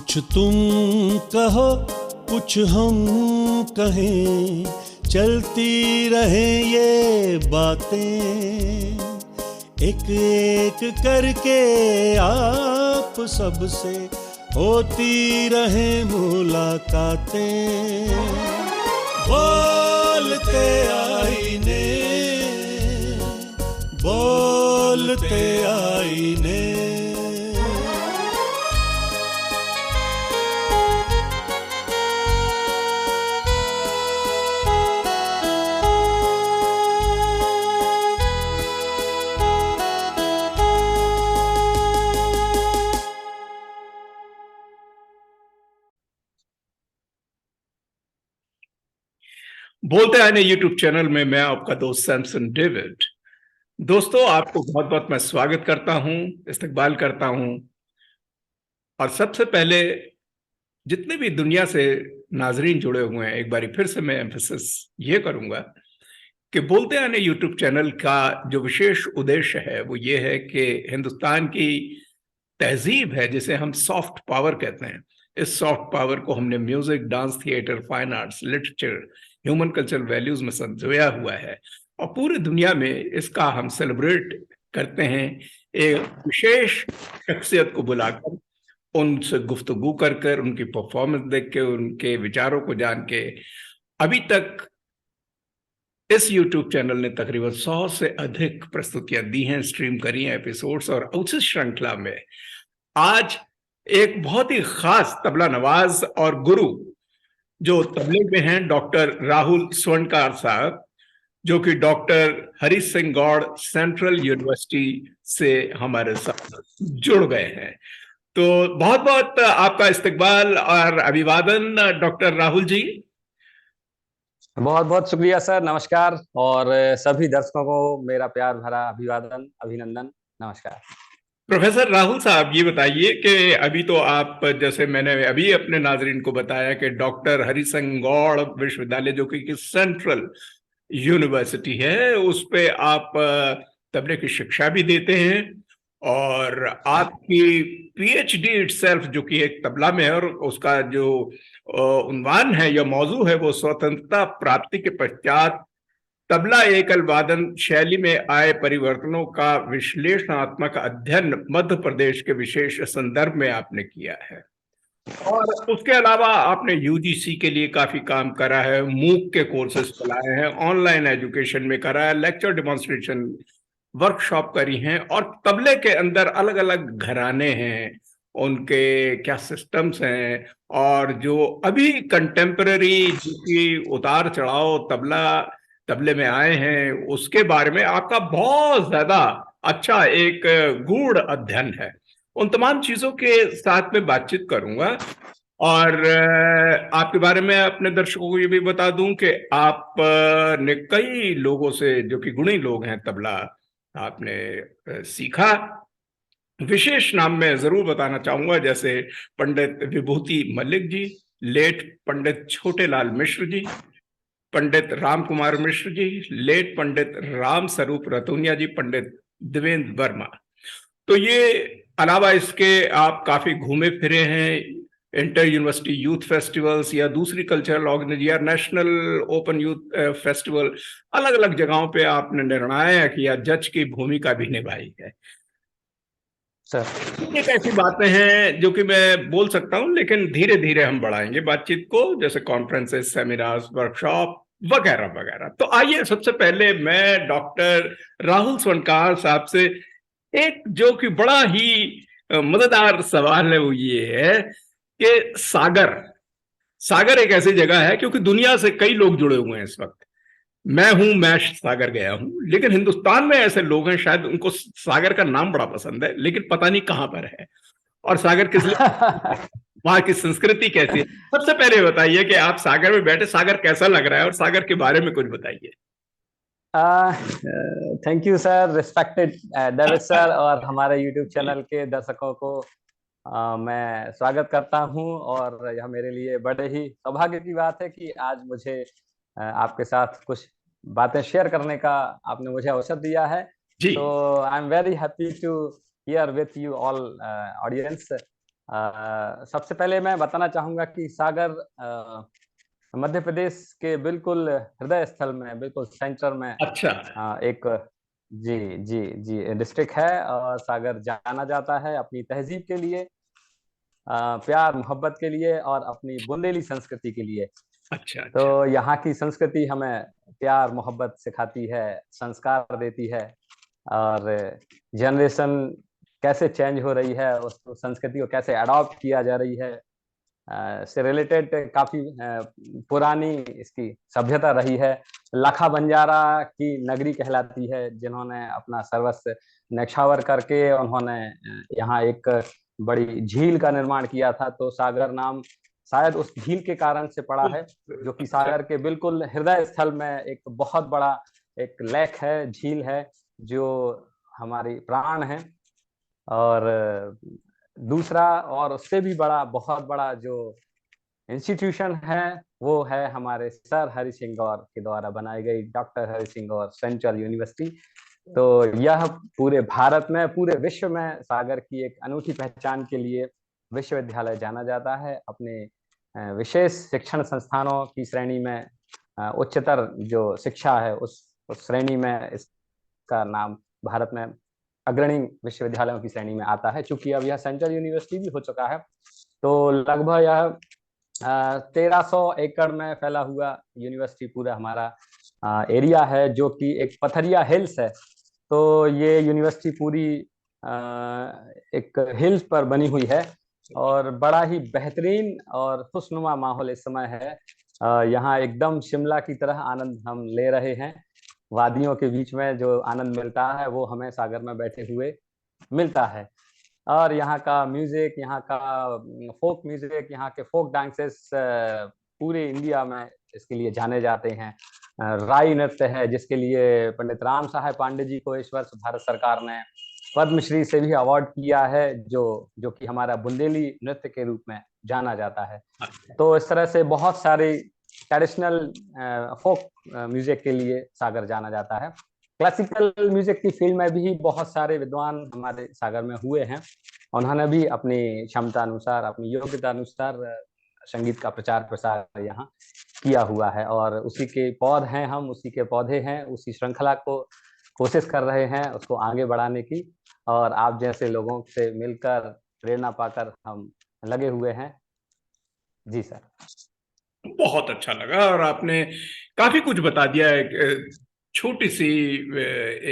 कुछ तुम कहो कुछ हम कहें, चलती रहे ये बातें, एक एक करके आप सबसे होती रहे मुलाकातें। बोलते आईने, बोलते आईने। बोलते आने यूट्यूब चैनल में मैं आपका दोस्त सैमसन डेविड। दोस्तों, आपको बहुत बहुत मैं स्वागत करता हूं, इस्तकबाल करता हूं। और सबसे पहले जितने भी दुनिया से नाजरीन जुड़े हुए हैं, एक बारी फिर से मैं एम्फेसिस ये करूंगा कि बोलते आने यूट्यूब चैनल का जो विशेष उद्देश्य है वो ये है कि हिंदुस्तान की तहजीब है जिसे हम सॉफ्ट पावर कहते हैं, इस सॉफ्ट पावर को हमने music, dance, theatre, fine arts, literature, human cultural values में संजोया हुआ है और पूरी दुनिया में इसका हम सेलिब्रेट करते हैं। एक विशेष शख्सियत को बुलाकर, उनसे गुफ्तगू कर कर, उनकी परफॉर्मेंस देख के, उनके विचारों को जान के। अभी तक इस YouTube चैनल ने तकरीबन 100 से अधिक प्रस्तुतियां दी हैं, स्ट्रीम करी हैं एपिसोड्स, और उसी श्रृंखला में आज एक बहुत ही खास तबला नवाज और गुरु जो तबले में हैं, डॉक्टर राहुल स्वर्णकार साहब, जो कि doctor Hari Singh Gaur central university से हमारे साथ जुड़ गए हैं। तो बहुत बहुत आपका इस्तकबाल और अभिवादन डॉक्टर राहुल जी। बहुत बहुत शुक्रिया सर, नमस्कार। और सभी दर्शकों को मेरा प्यार भरा अभिवादन, अभिनंदन, नमस्कार। प्रोफेसर राहुल साहब, ये बताइए कि अभी तो आप, जैसे मैंने अभी अपने नाजरीन को बताया कि डॉक्टर हरि सिंह गौड़ विश्वविद्यालय जो कि सेंट्रल यूनिवर्सिटी है, उस पे आप तबले की शिक्षा भी देते हैं और आपकी पीएचडी इटसेल्फ जो कि एक तबला में है, और उसका जो उन्वान है या मौजू है वो स्वतंत्रता प्राप्ति के पश्चात तबला एकल वादन शैली में आए परिवर्तनों का विश्लेषणात्मक अध्ययन मध्य प्रदेश के विशेष संदर्भ में आपने किया है। और उसके अलावा आपने यूजीसी के लिए काफी काम करा है, मूक के कोर्सेज चलाए हैं, ऑनलाइन एजुकेशन में करा है, लेक्चर डेमोन्स्ट्रेशन वर्कशॉप करी हैं, और तबले के अंदर अलग अलग घराने हैं, उनके क्या सिस्टम्स हैं, और जो अभी कंटेम्पररी जिसकी उतार चढ़ाव तबले में आए हैं उसके बारे में आपका बहुत ज्यादा अच्छा एक गूढ़ अध्ययन है। उन तमाम चीजों के साथ में बातचीत करूंगा। और आपके बारे में अपने दर्शकों को ये भी बता दूं कि आप ने कई लोगों से, जो कि गुणी लोग हैं, तबला आपने सीखा। विशेष नाम मैं जरूर बताना चाहूंगा, जैसे पंडित विभूति मलिक जी, लेट पंडित छोटेलाल मिश्र जी, पंडित राम कुमार मिश्र जी, लेट पंडित राम स्वरूप रतूनिया जी, पंडित देवेंद्र वर्मा। तो ये अलावा इसके आप काफी घूमे फिरे हैं, इंटर यूनिवर्सिटी यूथ फेस्टिवल्स या दूसरी कल्चरल ऑर्गेनाइजेशन या नेशनल ओपन यूथ फेस्टिवल, अलग अलग जगहों पे आपने निर्णायक या जज की भूमिका भी निभाई है सर। एक ऐसी बातें हैं जो कि मैं बोल सकता हूं, लेकिन धीरे धीरे हम बढ़ाएंगे बातचीत को, जैसे कॉन्फ्रेंसेस, सेमिनार्स, वर्कशॉप वगैरह वगैरह। तो आइए, सबसे पहले मैं डॉक्टर राहुल स्वर्णकार साहब से एक जो कि बड़ा ही मजेदार सवाल है, वो ये है कि सागर एक ऐसी जगह है, क्योंकि दुनिया से कई लोग जुड़े हुए हैं इस वक्त। मैं सागर गया हूं, लेकिन हिंदुस्तान में ऐसे लोग हैं, शायद उनको सागर का नाम बड़ा पसंद है, लेकिन पता नहीं कहां पर है और सागर किस लिए वहां की संस्कृति कैसी है। सबसे पहले बताइए कि आप सागर में बैठे, सागर कैसा लग रहा है, और सागर के बारे में कुछ बताइए। Thank you sir, respected David sir, और हमारे यूट्यूब चैनल के दर्शकों को मैं स्वागत करता हूं। और यह मेरे लिए बड़े ही सौभाग्य की बात है कि आज मुझे आपके साथ कुछ बातें शेयर करने का आपने मुझे अवसर दिया है। तो I am very happy to hear with you all audience सबसे पहले मैं बताना चाहूंगा कि सागर मध्य प्रदेश के बिल्कुल हृदय स्थल में, बिल्कुल सेंटर में अच्छा। एक जी जी जी डिस्ट्रिक्ट है। और सागर जाना जाता है अपनी तहजीब के लिए, प्यार मोहब्बत के लिए और अपनी बुंदेली संस्कृति के लिए। अच्छा। तो अच्छा। यहाँ की संस्कृति हमें प्यार मोहब्बत सिखाती है, संस्कार देती है। और जनरेशन कैसे चेंज हो रही है, उस संस्कृति को कैसे अडॉप्ट किया जा रही है, से रिलेटेड काफी पुरानी इसकी सभ्यता रही है। लाखा बंजारा की नगरी कहलाती है, जिन्होंने अपना सर्वस्व न्यौछावर करके उन्होंने यहाँ एक बड़ी झील का निर्माण किया था। तो सागर नाम शायद उस झील के कारण से पड़ा है, जो कि अच्छा। सागर के बिल्कुल हृदय स्थल में एक बहुत बड़ा एक लेक है, झील है, जो हमारी प्राण है। और दूसरा और उससे भी बड़ा, बहुत बड़ा जो इंस्टीट्यूशन है, वो है हमारे सर हरि सिंह गौर के द्वारा बनाई गई डॉक्टर हरि सिंह गौर सेंट्रल यूनिवर्सिटी। तो यह पूरे भारत में, पूरे विश्व में सागर की एक अनूठी पहचान के लिए विश्वविद्यालय जाना जाता है। अपने विशेष शिक्षण संस्थानों की श्रेणी में, उच्चतर जो शिक्षा है उस श्रेणी में इसका नाम भारत में अग्रणी विश्वविद्यालयों की श्रेणी में आता है। चूंकि अब यह सेंट्रल यूनिवर्सिटी भी हो चुका है, तो लगभग यह 1300 एकड़ में फैला हुआ यूनिवर्सिटी पूरा हमारा एरिया है, जो कि एक पथरिया हिल्स है। तो ये यूनिवर्सिटी पूरी एक हिल्स पर बनी हुई है और बड़ा ही बेहतरीन और खुशनुमा माहौल इस समय है। यहाँ एकदम शिमला की तरह आनंद हम ले रहे हैं। वादियों के बीच में जो आनंद मिलता है, वो हमें सागर में बैठे हुए मिलता है। और यहाँ का म्यूजिक, यहाँ का फोक म्यूजिक, यहाँ के फोक डांसेस पूरे इंडिया में इसके लिए जाने जाते हैं। राई नृत्य है, जिसके लिए पंडित राम साहेब पांडे जी को इस वर्ष भारत सरकार ने पद्मश्री से भी अवार्ड किया है, जो कि हमारा बुंदेली नृत्य के रूप में जाना जाता है। तो इस तरह से बहुत सारे ट्रेडिशनल फोक म्यूजिक के लिए सागर जाना जाता है। क्लासिकल म्यूजिक की फील्ड में भी बहुत सारे विद्वान हमारे सागर में हुए हैं। उन्होंने भी अपनी क्षमता अनुसार, अपनी योग्यता अनुसार संगीत का प्रचार प्रसार यहाँ किया हुआ है। और उसी के पौध हैं हम, उसी के पौधे हैं, उसी श्रृंखला को कोशिश कर रहे हैं उसको आगे बढ़ाने की। और आप जैसे लोगों से मिलकर, प्रेरणा पाकर हम लगे हुए हैं। जी सर। बहुत अच्छा लगा, और आपने काफी कुछ बता दिया एक छोटी सी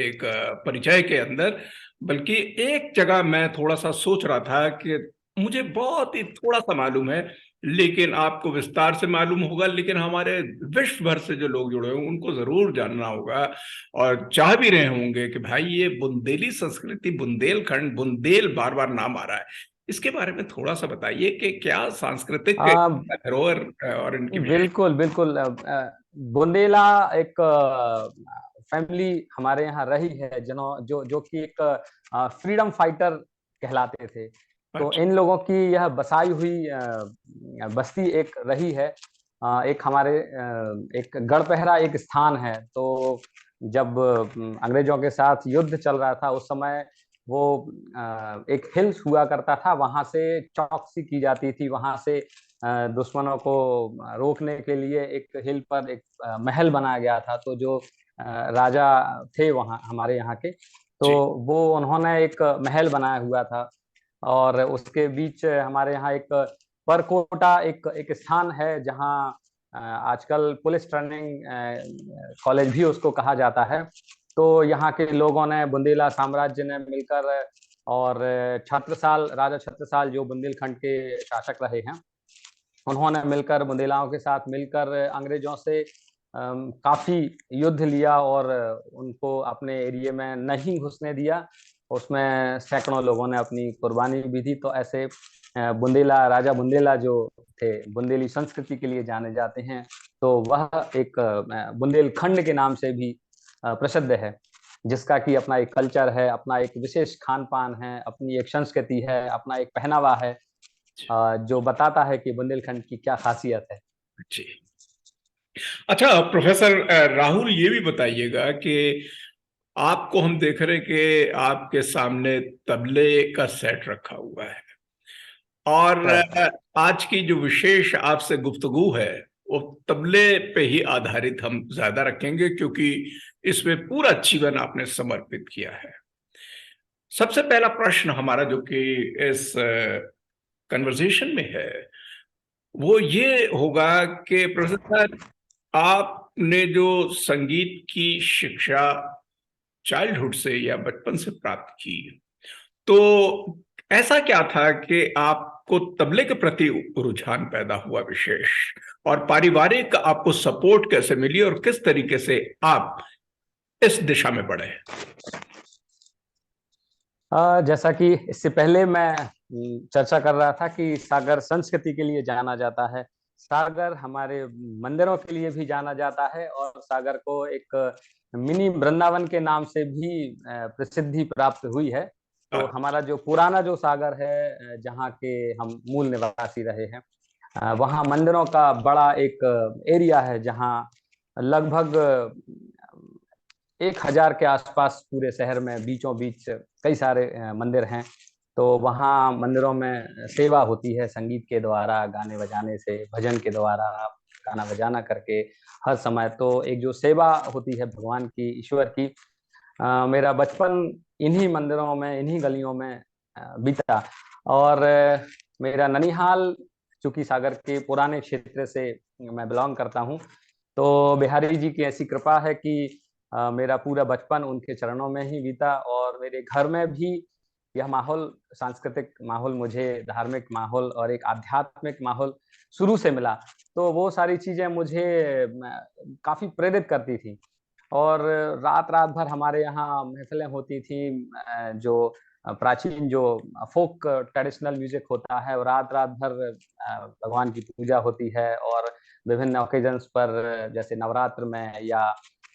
एक परिचय के अंदर। बल्कि एक जगह मैं थोड़ा सा सोच रहा था कि मुझे बहुत ही थोड़ा सा मालूम है, लेकिन आपको विस्तार से मालूम होगा, लेकिन हमारे विश्व भर से जो लोग जुड़े हैं उनको जरूर जानना होगा और चाह भी रहे होंगे कि भाई ये बुंदेली संस्कृति, बुंदेलखंड, बुंदेल बार बार नाम आ रहा है, इसके बारे में थोड़ा सा बताइए कि क्या सांस्कृतिक धरोहर और इनकी बिल्कुल बिल्कुल। बुंदेला एक फैमिली हमारे यहाँ रही है, जो कि एक फ्रीडम फाइटर कहलाते थे। तो इन लोगों की यह बसाई हुई बस्ती एक रही है। एक हमारे एक गढ़पहरा एक स्थान है। तो जब अंग्रेजों के साथ युद्ध चल रहा था, उस समय वो एक हिल्स हुआ करता था, वहां से चौकसी की जाती थी। वहां से दुश्मनों को रोकने के लिए एक हिल पर एक महल बनाया गया था। तो जो राजा थे वहाँ हमारे यहाँ के, तो वो उन्होंने एक महल बनाया हुआ था। और उसके बीच हमारे यहाँ एक परकोटा एक स्थान है, जहाँ आजकल पुलिस ट्रेनिंग कॉलेज भी उसको कहा जाता है। तो यहाँ के लोगों ने, बुंदेला साम्राज्य ने मिलकर, और छत्रसाल, राजा छत्रसाल जो बुंदेलखंड के शासक रहे हैं, उन्होंने मिलकर, बुंदेलाओं के साथ मिलकर अंग्रेजों से काफी युद्ध लिया और उनको अपने एरिया में नहीं घुसने दिया। उसमें सैकड़ों लोगों ने अपनी कुर्बानी भी दी। तो ऐसे बुंदेला, राजा बुंदेला जो थे, बुंदेली संस्कृति के लिए जाने जाते हैं। तो वह एक बुंदेलखंड के नाम से भी प्रसिद्ध है, जिसका कि अपना एक कल्चर है, अपना एक विशेष खान पान है, अपनी एक संस्कृति है, अपना एक पहनावा है, जो बताता है कि बुंदेलखंड की क्या खासियत है। जी। अच्छा प्रोफेसर राहुल, ये भी बताइएगा कि आपको हम देख रहे हैं कि आपके सामने तबले का सेट रखा हुआ है, और Correct. आज की जो विशेष आपसे गुफ्तगू है वो तबले पे ही आधारित हम ज्यादा रखेंगे, क्योंकि इसमें पूरा जीवन आपने समर्पित किया है। सबसे पहला प्रश्न हमारा जो कि इस कन्वर्सेशन में है वो ये होगा कि प्रोफेसर, आपने जो संगीत की शिक्षा चाइल्डहुड से या बचपन से प्राप्त की, तो ऐसा क्या था कि आपको तबले के प्रति रुझान पैदा हुआ विशेष, और पारिवारिक आपको सपोर्ट कैसे मिली और किस तरीके से आप इस दिशा में बढ़े? जैसा कि इससे पहले मैं चर्चा कर रहा था कि सागर संस्कृति के लिए जाना जाता है, सागर हमारे मंदिरों के लिए भी जाना जाता है, और सागर को एक मिनी वृंदावन के नाम से भी प्रसिद्धि प्राप्त हुई है। तो हमारा जो पुराना जो सागर है, जहाँ के हम मूल निवासी रहे हैं, वहाँ मंदिरों का बड़ा एक एरिया है, जहाँ लगभग 1000 के आसपास पूरे शहर में बीचों बीच कई सारे मंदिर हैं। तो वहाँ मंदिरों में सेवा होती है संगीत के द्वारा, गाने बजाने से, भजन के द्वारा, गाना बजाना करके हर समय। तो एक जो सेवा होती है भगवान की, ईश्वर की, मेरा बचपन इन्हीं मंदिरों में, इन्हीं गलियों में बीता। और मेरा ननिहाल, चूंकि सागर के पुराने क्षेत्र से मैं बिलोंग करता हूँ, तो बिहारी जी की ऐसी कृपा है कि मेरा पूरा बचपन उनके चरणों में ही बीता, और मेरे घर में भी यह माहौल, सांस्कृतिक माहौल, मुझे धार्मिक माहौल और एक आध्यात्मिक माहौल शुरू से मिला। तो वो सारी चीजें मुझे काफी प्रेरित करती थी। और रात रात भर हमारे यहाँ महफिलें होती थी, जो प्राचीन जो फोक ट्रेडिशनल म्यूजिक होता है, और रात रात भर भगवान की पूजा होती है। और विभिन्न ओकेजन्स पर, जैसे नवरात्र में या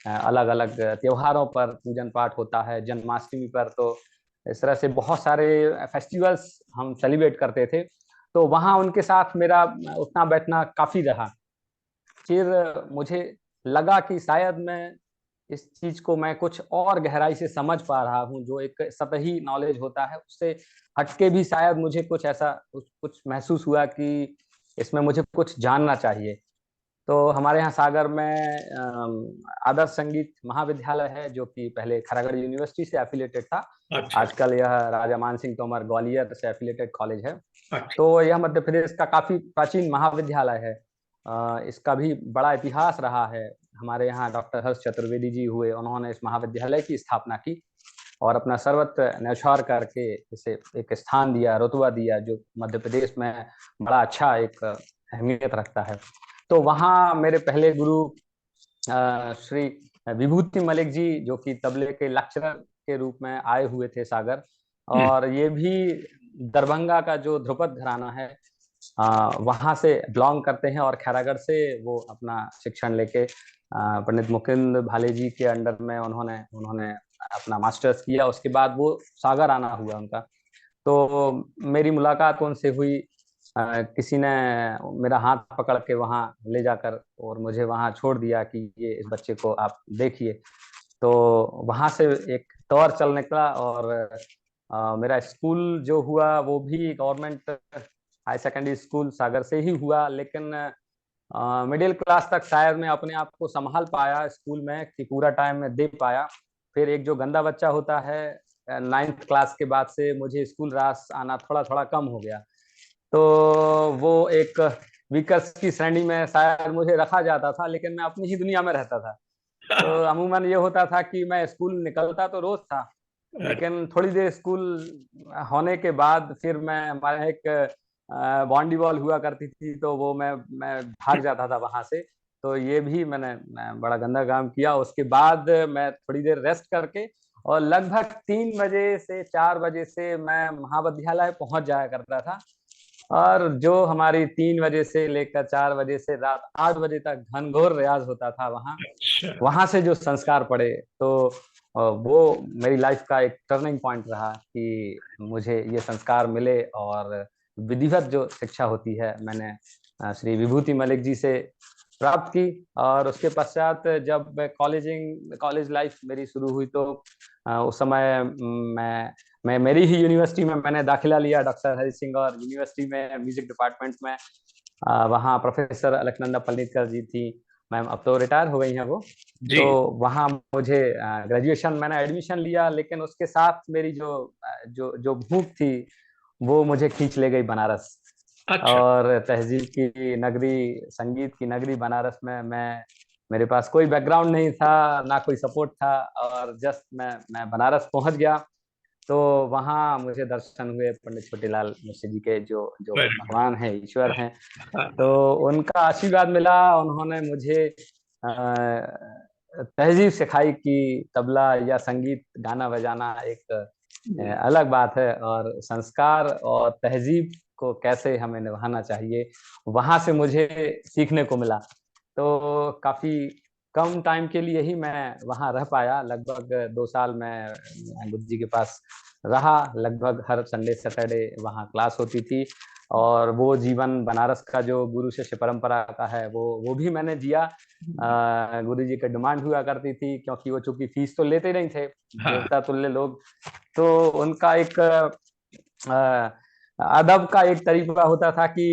अलग अलग त्योहारों पर पूजन पाठ होता है, जन्माष्टमी पर, तो इस तरह से बहुत सारे फेस्टिवल्स हम सेलिब्रेट करते थे। तो वहाँ उनके साथ मेरा उठना बैठना काफी रहा। फिर मुझे लगा कि शायद मैं इस चीज को मैं कुछ और गहराई से समझ पा रहा हूँ, जो एक सतही नॉलेज होता है उससे हटके भी शायद मुझे कुछ ऐसा कुछ महसूस हुआ कि इसमें मुझे कुछ जानना चाहिए। तो हमारे यहाँ सागर में आदर्श संगीत महाविद्यालय है, जो कि पहले खरागढ़ यूनिवर्सिटी से एफिलिएटेड था। अच्छा। आजकल यह राजा मान सिंह तोमर ग्वालियर से एफिलिएटेड कॉलेज है। अच्छा। तो यह मध्य प्रदेश का काफी प्राचीन महाविद्यालय है। इसका भी बड़ा इतिहास रहा है। हमारे यहाँ डॉक्टर हर्ष चतुर्वेदी जी हुए, उन्होंने इस महाविद्यालय की स्थापना की और अपना सर्वत्र न्यौछावर करके इसे एक स्थान दिया, रुतबा दिया, जो मध्य प्रदेश में बड़ा अच्छा एक अहमियत रखता है। तो वहाँ मेरे पहले गुरु श्री विभूति मलिक जी, जो कि तबले के लेक्चरर के रूप में आए हुए थे सागर, और ये भी दरभंगा का जो ध्रुपद घराना है वहाँ से बिलोंग करते हैं, और खैरागढ़ से वो अपना शिक्षण लेके पंडित मुकुंद भाले जी के अंडर में उन्होंने अपना मास्टर्स किया। उसके बाद वो सागर आना हुआ उनका। तो मेरी मुलाकात उनसे हुई। किसी ने मेरा हाथ पकड़ के वहाँ ले जाकर और मुझे वहाँ छोड़ दिया कि ये इस बच्चे को आप देखिए। तो वहाँ से एक दौर चल निकला, और मेरा स्कूल जो हुआ वो भी गवर्नमेंट हाई सेकेंडरी स्कूल सागर से ही हुआ। लेकिन मिडिल क्लास तक शायद मैं अपने आप को संभाल पाया स्कूल में, कि पूरा टाइम मैं दे पाया। फिर एक जो गंदा बच्चा होता है, 9th क्लास के बाद से मुझे स्कूल रास आना थोड़ा थोड़ा कम हो गया। तो वो एक वीकर्स की श्रेणी में शायद मुझे रखा जाता था, लेकिन मैं अपनी ही दुनिया में रहता था। तो अमूमन ये होता था कि मैं स्कूल निकलता तो रोज था, लेकिन थोड़ी देर स्कूल होने के बाद फिर मैं, हमारे एक वॉलीबॉल हुआ करती थी, तो वो मैं भाग जाता था वहां से। तो ये भी मैंने बड़ा गंदा काम किया। उसके बाद मैं थोड़ी देर रेस्ट करके, और लगभग 3 बजे से 4 बजे से मैं महाविद्यालय पहुंच जाया करता था। और जो हमारी 3 बजे से लेकर 4 बजे से रात 8 बजे तक घनघोर रियाज होता था वहां से जो संस्कार पड़े, तो वो मेरी लाइफ का एक टर्निंग पॉइंट रहा कि मुझे ये संस्कार मिले। और विधिवत जो शिक्षा होती है मैंने श्री विभूति मलिक जी से प्राप्त की। और उसके पश्चात जब कॉलेज लाइफ मेरी शुरू हुई, तो उस समय मैं मैं मेरी ही यूनिवर्सिटी में मैंने दाखिला लिया, डॉक्टर हरि सिंह, और यूनिवर्सिटी में म्यूजिक डिपार्टमेंट में वहाँ प्रोफेसर अलकनंदा पलनीतकर जी थी मैम, अब तो रिटायर हो गई हैं वो। जी। तो वहाँ मुझे ग्रेजुएशन मैंने एडमिशन लिया, लेकिन उसके साथ मेरी जो जो जो भूख थी वो मुझे खींच ले गई बनारस। अच्छा। और तहजीब की नगरी, संगीत की नगरी बनारस में मैं, मेरे पास कोई बैकग्राउंड नहीं था, ना कोई सपोर्ट था, और जस्ट मैं बनारस पहुंच गया। तो वहाँ मुझे दर्शन हुए पंडित छोटेलाल मिश्र जी के, जो जो वेरी गुड। भगवान है, ईश्वर हैं। तो हाँ। उनका आशीर्वाद मिला। उन्होंने मुझे तहजीब सिखाई कि तबला या संगीत गाना बजाना एक अलग बात है, और संस्कार और तहजीब को कैसे हमें निभाना चाहिए, वहां से मुझे सीखने को मिला। तो काफी कम टाइम के लिए ही मैं वहां रह पाया, लगभग 2 साल मैं गुरु जी के पास रहा। लगभग हर संडे सैटरडे वहाँ क्लास होती थी, और वो जीवन बनारस का जो गुरु शिष्य परंपरा का है वो भी मैंने जिया। गुरु जी की डिमांड हुआ करती थी, क्योंकि वो चूंकि फीस तो लेते नहीं थे, हाँ। देवता तुल्य लोग। तो उनका एक अदब का एक तरीका होता था कि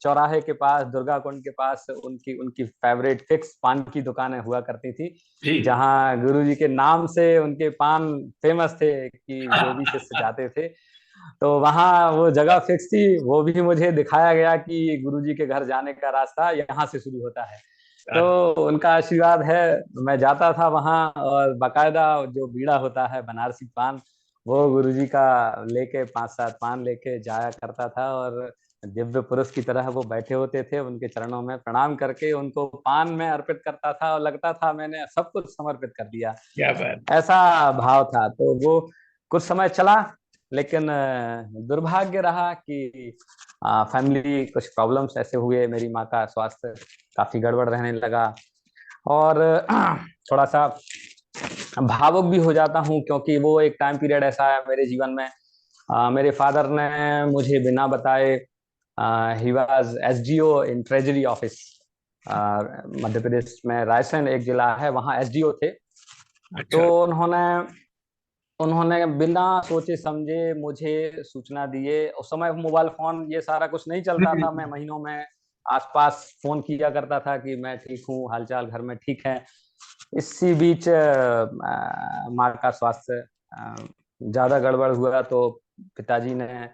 चौराहे के पास, दुर्गा कुंड के पास उनकी उनकी फेवरेट फिक्स पान की दुकानें हुआ करती थी, जी। जहां गुरु जी के नाम से उनके पान फेमस थे, कि जो भी शिष्य जाते थे तो वहाँ वो जगह फिक्स थी। वो भी मुझे दिखाया गया कि गुरु जी के घर जाने का रास्ता यहाँ से शुरू होता है। तो उनका आशीर्वाद है, मैं जाता था वहाँ, और बाकायदा जो बीड़ा होता है बनारसी पान, वो गुरुजी का लेके 5-7 पान लेके जाया करता था, और दिव्य पुरुष की तरह वो बैठे होते थे, उनके चरणों में प्रणाम करके उनको पान में अर्पित करता था, और लगता था मैंने सब कुछ समर्पित कर दिया, क्या बात। ऐसा भाव था। तो वो कुछ समय चला, लेकिन दुर्भाग्य रहा कि फैमिली कुछ प्रॉब्लम्स ऐसे हुए, मेरी माँ का स्वास्थ्य काफी गड़बड़ रहने लगा, और थोड़ा सा भावुक भी हो जाता हूँ, क्योंकि वो एक टाइम पीरियड ऐसा है मेरे जीवन में। मेरे फादर ने मुझे बिना बताए, he was SDO in treasury office, Madhya Pradesh में रायसेन एक जिला है, वहाँ एसडीओ थे। तो अच्छा। उन्होंने उन्होंने बिना सोचे समझे मुझे सूचना दिए। उस समय मोबाइल फोन ये सारा कुछ नहीं चलता था, मैं महीनों में आसपास फोन किया करता था कि मैं ठीक हूँ, हालचाल घर में ठीक है। इसी बीच माँ का स्वास्थ्य ज्यादा गड़बड़ हुआ, तो पिताजी ने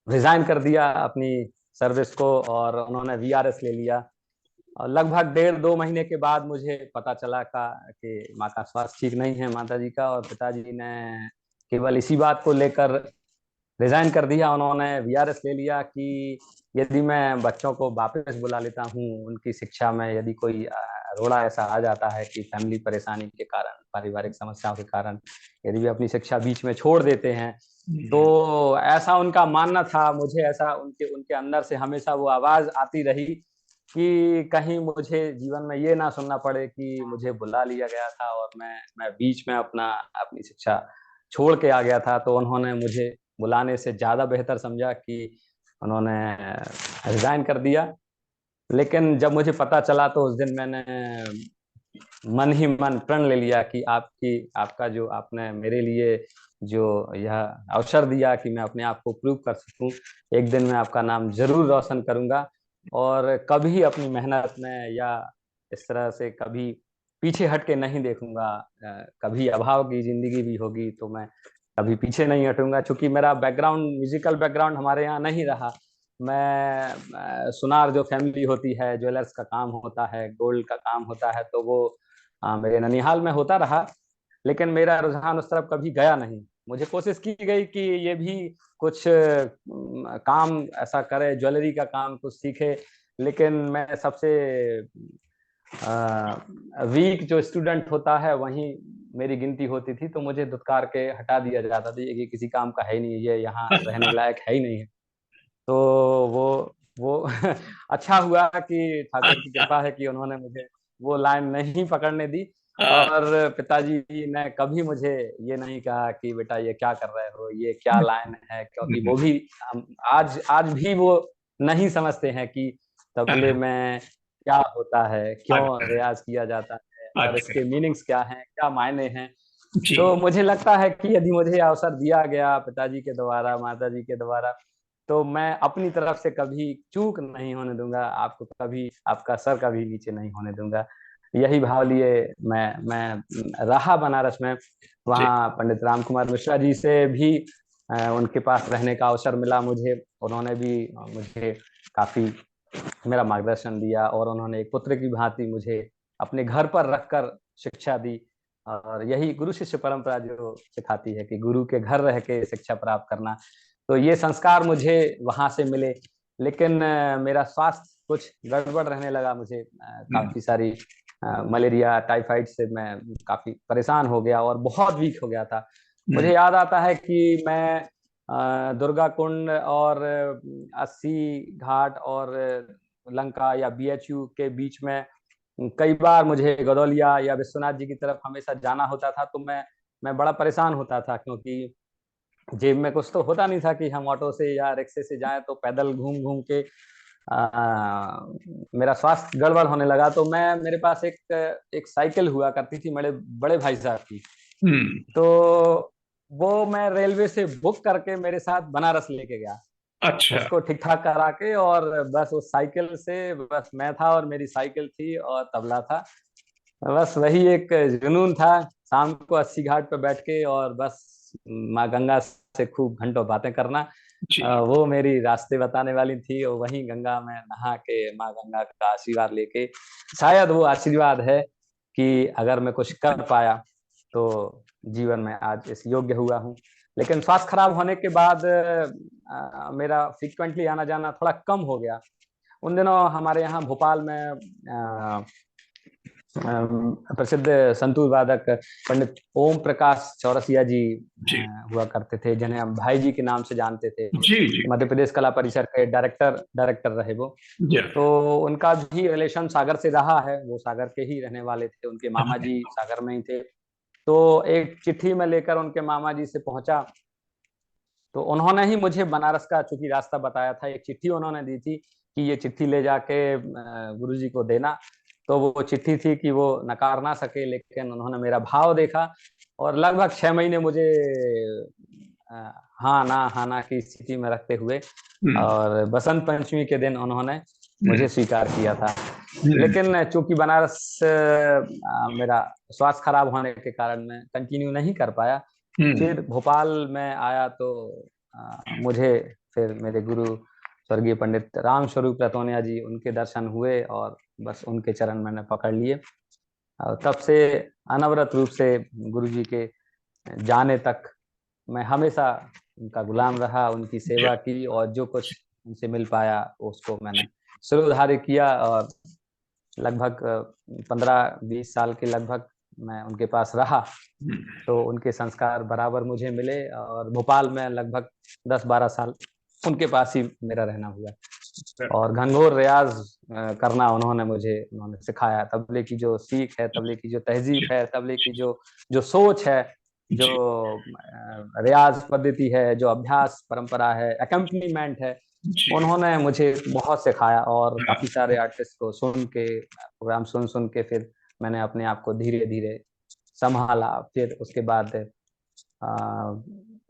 रिजाइन कर दिया अपनी सर्विस को, और उन्होंने वीआरएस ले लिया। और लगभग 1.5-2 महीने के बाद मुझे पता चला कि माँ का स्वास्थ्य ठीक नहीं है, माता जी का, और पिताजी ने केवल इसी बात को लेकर रिजाइन कर दिया। उन्होंने वीआरएस ले लिया कि यदि मैं बच्चों को वापस बुला लेता हूँ, उनकी शिक्षा में यदि कोई रोड़ा ऐसा आ जाता है कि फैमिली परेशानी के कारण, पारिवारिक समस्याओं के कारण यदि वे अपनी शिक्षा बीच में छोड़ देते हैं, तो ऐसा उनका मानना था। मुझे ऐसा उनके उनके अंदर से हमेशा वो आवाज आती रही कि कहीं मुझे जीवन में ये ना सुनना पड़े कि मुझे बुला लिया गया था और मैं बीच में अपनी शिक्षा छोड़ के आ गया था। तो उन्होंने मुझे बुलाने से ज्यादा बेहतर समझा कि उन्होंने रिजाइन कर दिया। लेकिन जब मुझे पता चला तो उस दिन मैंने मन ही मन प्रण ले लिया कि आपका जो आपने मेरे लिए जो यह अवसर दिया कि मैं अपने आप को प्रूव कर सकूं, एक दिन मैं आपका नाम जरूर रोशन करूंगा, और कभी अपनी मेहनत में या इस तरह से कभी पीछे हट के नहीं देखूंगा। कभी अभाव की जिंदगी भी होगी तो मैं कभी पीछे नहीं हटूंगा। चूंकि मेरा बैकग्राउंड, म्यूजिकल बैकग्राउंड हमारे यहाँ नहीं रहा। मैं सुनार जो फैमिली होती है, ज्वेलर्स का काम होता है, गोल्ड का काम होता है, तो वो मेरे ननिहाल में होता रहा। लेकिन मेरा रुझान उस तरफ कभी गया नहीं। मुझे कोशिश की गई कि ये भी कुछ काम ऐसा करे, ज्वेलरी का काम कुछ सीखे, लेकिन मैं सबसे वीक जो स्टूडेंट होता है वहीं मेरी गिनती होती थी। तो मुझे धुतकार के हटा दिया जाता था, ये किसी काम का है नहीं, ये यहाँ रहने लायक है ही नहीं है। तो वो अच्छा हुआ कि ठाकुर की अच्छा। कृपा है कि उन्होंने मुझे वो लाइन नहीं पकड़ने दी। और पिताजी ने कभी मुझे ये नहीं कहा कि बेटा ये क्या कर रहे हो, ये क्या लाइन है, क्योंकि वो भी आज आज भी वो नहीं समझते हैं कि तबले में क्या होता है, क्यों अच्छा। रियाज किया जाता है, और अच्छा। इसके मीनिंग्स क्या हैं, क्या मायने हैं। जी। तो मुझे लगता है कि यदि मुझे अवसर दिया गया पिताजी के द्वारा, माताजी के द्वारा, तो मैं अपनी तरफ से कभी चूक नहीं होने दूंगा, आपको कभी आपका सर कभी नीचे नहीं होने दूंगा। यही भाव लिए मैं रहा बनारस में। जी। वहाँ पंडित राम कुमार मिश्रा जी से भी उनके पास रहने का अवसर मिला मुझे। उन्होंने भी मुझे काफी मेरा मार्गदर्शन दिया और उन्होंने एक पुत्र की भांति मुझे अपने घर पर रखकर शिक्षा दी। और यही गुरु शिष्य परंपरा जो सिखाती है कि गुरु के घर रह के शिक्षा प्राप्त करना। तो ये संस्कार मुझे वहां से मिले। लेकिन मेरा स्वास्थ्य कुछ गड़बड़ रहने लगा। मुझे हम्म। काफी सारी मलेरिया टाइफाइड से मैं काफी परेशान हो गया और बहुत वीक हो गया था। मुझे याद आता है कि मैं दुर्गा कुंड और अस्सी घाट और लंका या बीएचयू के बीच में कई बार मुझे गदौलिया या विश्वनाथ जी की तरफ हमेशा जाना होता था। तो मैं बड़ा परेशान होता था, क्योंकि जेब में कुछ तो होता नहीं था कि हम ऑटो से या रिक्शे से जाएं। तो पैदल घूम घूम के मेरा स्वास्थ्य गड़बड़ होने लगा। तो मेरे पास एक साइकिल हुआ करती थी मेरे बड़े भाई साहब की। हम्म। तो वो मैं रेलवे से बुक करके मेरे साथ बनारस लेके गया, अच्छा। उसको ठीक ठाक करा के। और बस उस साइकिल से बस मैं था और मेरी साइकिल थी और तबला था। बस वही एक जुनून था, शाम को अस्सी घाट पे बैठ के और बस माँ गंगा से खूब घंटों बातें करना। जी। वो मेरी रास्ते बताने वाली थी और वहीं गंगा में नहा के माँ गंगा का आशीर्वाद लेके, शायद वो आशीर्वाद है कि अगर मैं कुछ कर पाया तो जीवन में आज इस योग्य हुआ हूँ। लेकिन स्वास्थ्य खराब होने के बाद मेरा फ्रीक्वेंटली आना जाना थोड़ा कम हो गया। उन दिनों हमारे यहाँ भोपाल में प्रसिद्ध संतूर वादक पंडित ओम प्रकाश चौरसिया जी जी। हुआ करते थे, जिन्हें हम भाई जी के नाम से जानते थे। जी। जी। मध्य प्रदेश कला परिषद के डायरेक्टर रहे वो। जी। तो उनका भी रिलेशन सागर से रहा है, वो सागर के ही रहने वाले थे, उनके मामा जी सागर में ही थे। तो एक चिट्ठी में लेकर उनके मामा जी से पहुंचा। तो उन्होंने ही मुझे बनारस का चूंकि रास्ता बताया था, एक चिट्ठी उन्होंने दी थी कि ये चिट्ठी ले जाके गुरु जी को देना। तो वो चिट्ठी थी कि वो नकार ना सके, लेकिन उन्होंने मेरा भाव देखा और लगभग 6 महीने मुझे हाँ ना की स्थिति में रखते हुए हम्म। और बसंत पंचमी के दिन उन्होंने हम्म। मुझे स्वीकार किया था। हम्म। लेकिन चूंकि बनारस मेरा स्वास्थ्य खराब होने के कारण मैं कंटिन्यू नहीं कर पाया। हम्म। फिर भोपाल में आया तो मुझे फिर मेरे गुरु स्वर्गीय पंडित राम स्वरूप रतौनिया जी, उनके दर्शन हुए और बस उनके चरण मैंने पकड़ लिए। और तब से अनवरत रूप से गुरु जी के जाने तक मैं हमेशा उनका गुलाम रहा, उनकी जी। सेवा की और जो कुछ उनसे मिल पाया उसको मैंने सिरोधार्य किया। और लगभग 15-20 साल के लगभग मैं उनके पास रहा। हम्म। तो उनके संस्कार बराबर मुझे मिले और भोपाल में लगभग 10-12 साल उनके पास ही मेरा रहना हुआ। और घनघोर रियाज करना उन्होंने सिखाया। तबले की जो सीख है, तबले की जो तहजीब है, तबले की जो जो सोच है, जो जी। रियाज पद्धति है, जो अभ्यास परंपरा है, अकम्पनीमेंट है, जी। उन्होंने मुझे बहुत सिखाया। और काफी सारे आर्टिस्ट को सुन के, प्रोग्राम सुन सुन के फिर मैंने अपने आप को धीरे धीरे संभाला। फिर उसके बाद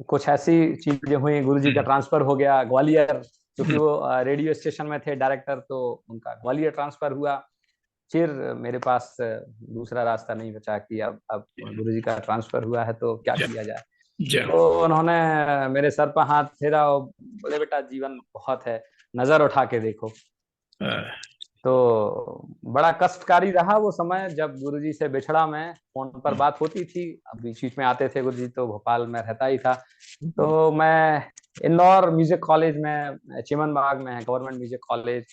कुछ ऐसी चीजें हुई, गुरुजी का ट्रांसफर हो गया ग्वालियर, क्योंकि वो रेडियो स्टेशन में थे डायरेक्टर, तो उनका ग्वालियर ट्रांसफर हुआ। फिर मेरे पास दूसरा रास्ता नहीं बचा कि अब गुरुजी का ट्रांसफर हुआ है तो क्या किया जाए। जी। तो उन्होंने मेरे सर पर हाथ फेरा और बोले, बेटा जीवन बहुत है, नजर उठा के देखो। तो बड़ा कष्टकारी रहा वो समय जब गुरुजी से बिछड़ा मैं। फोन पर बात होती थी, अब बीच बीच में आते थे गुरुजी, तो भोपाल में रहता ही था। तो मैं इंदौर म्यूजिक कॉलेज में, चिमन बाग में है गवर्नमेंट म्यूजिक कॉलेज,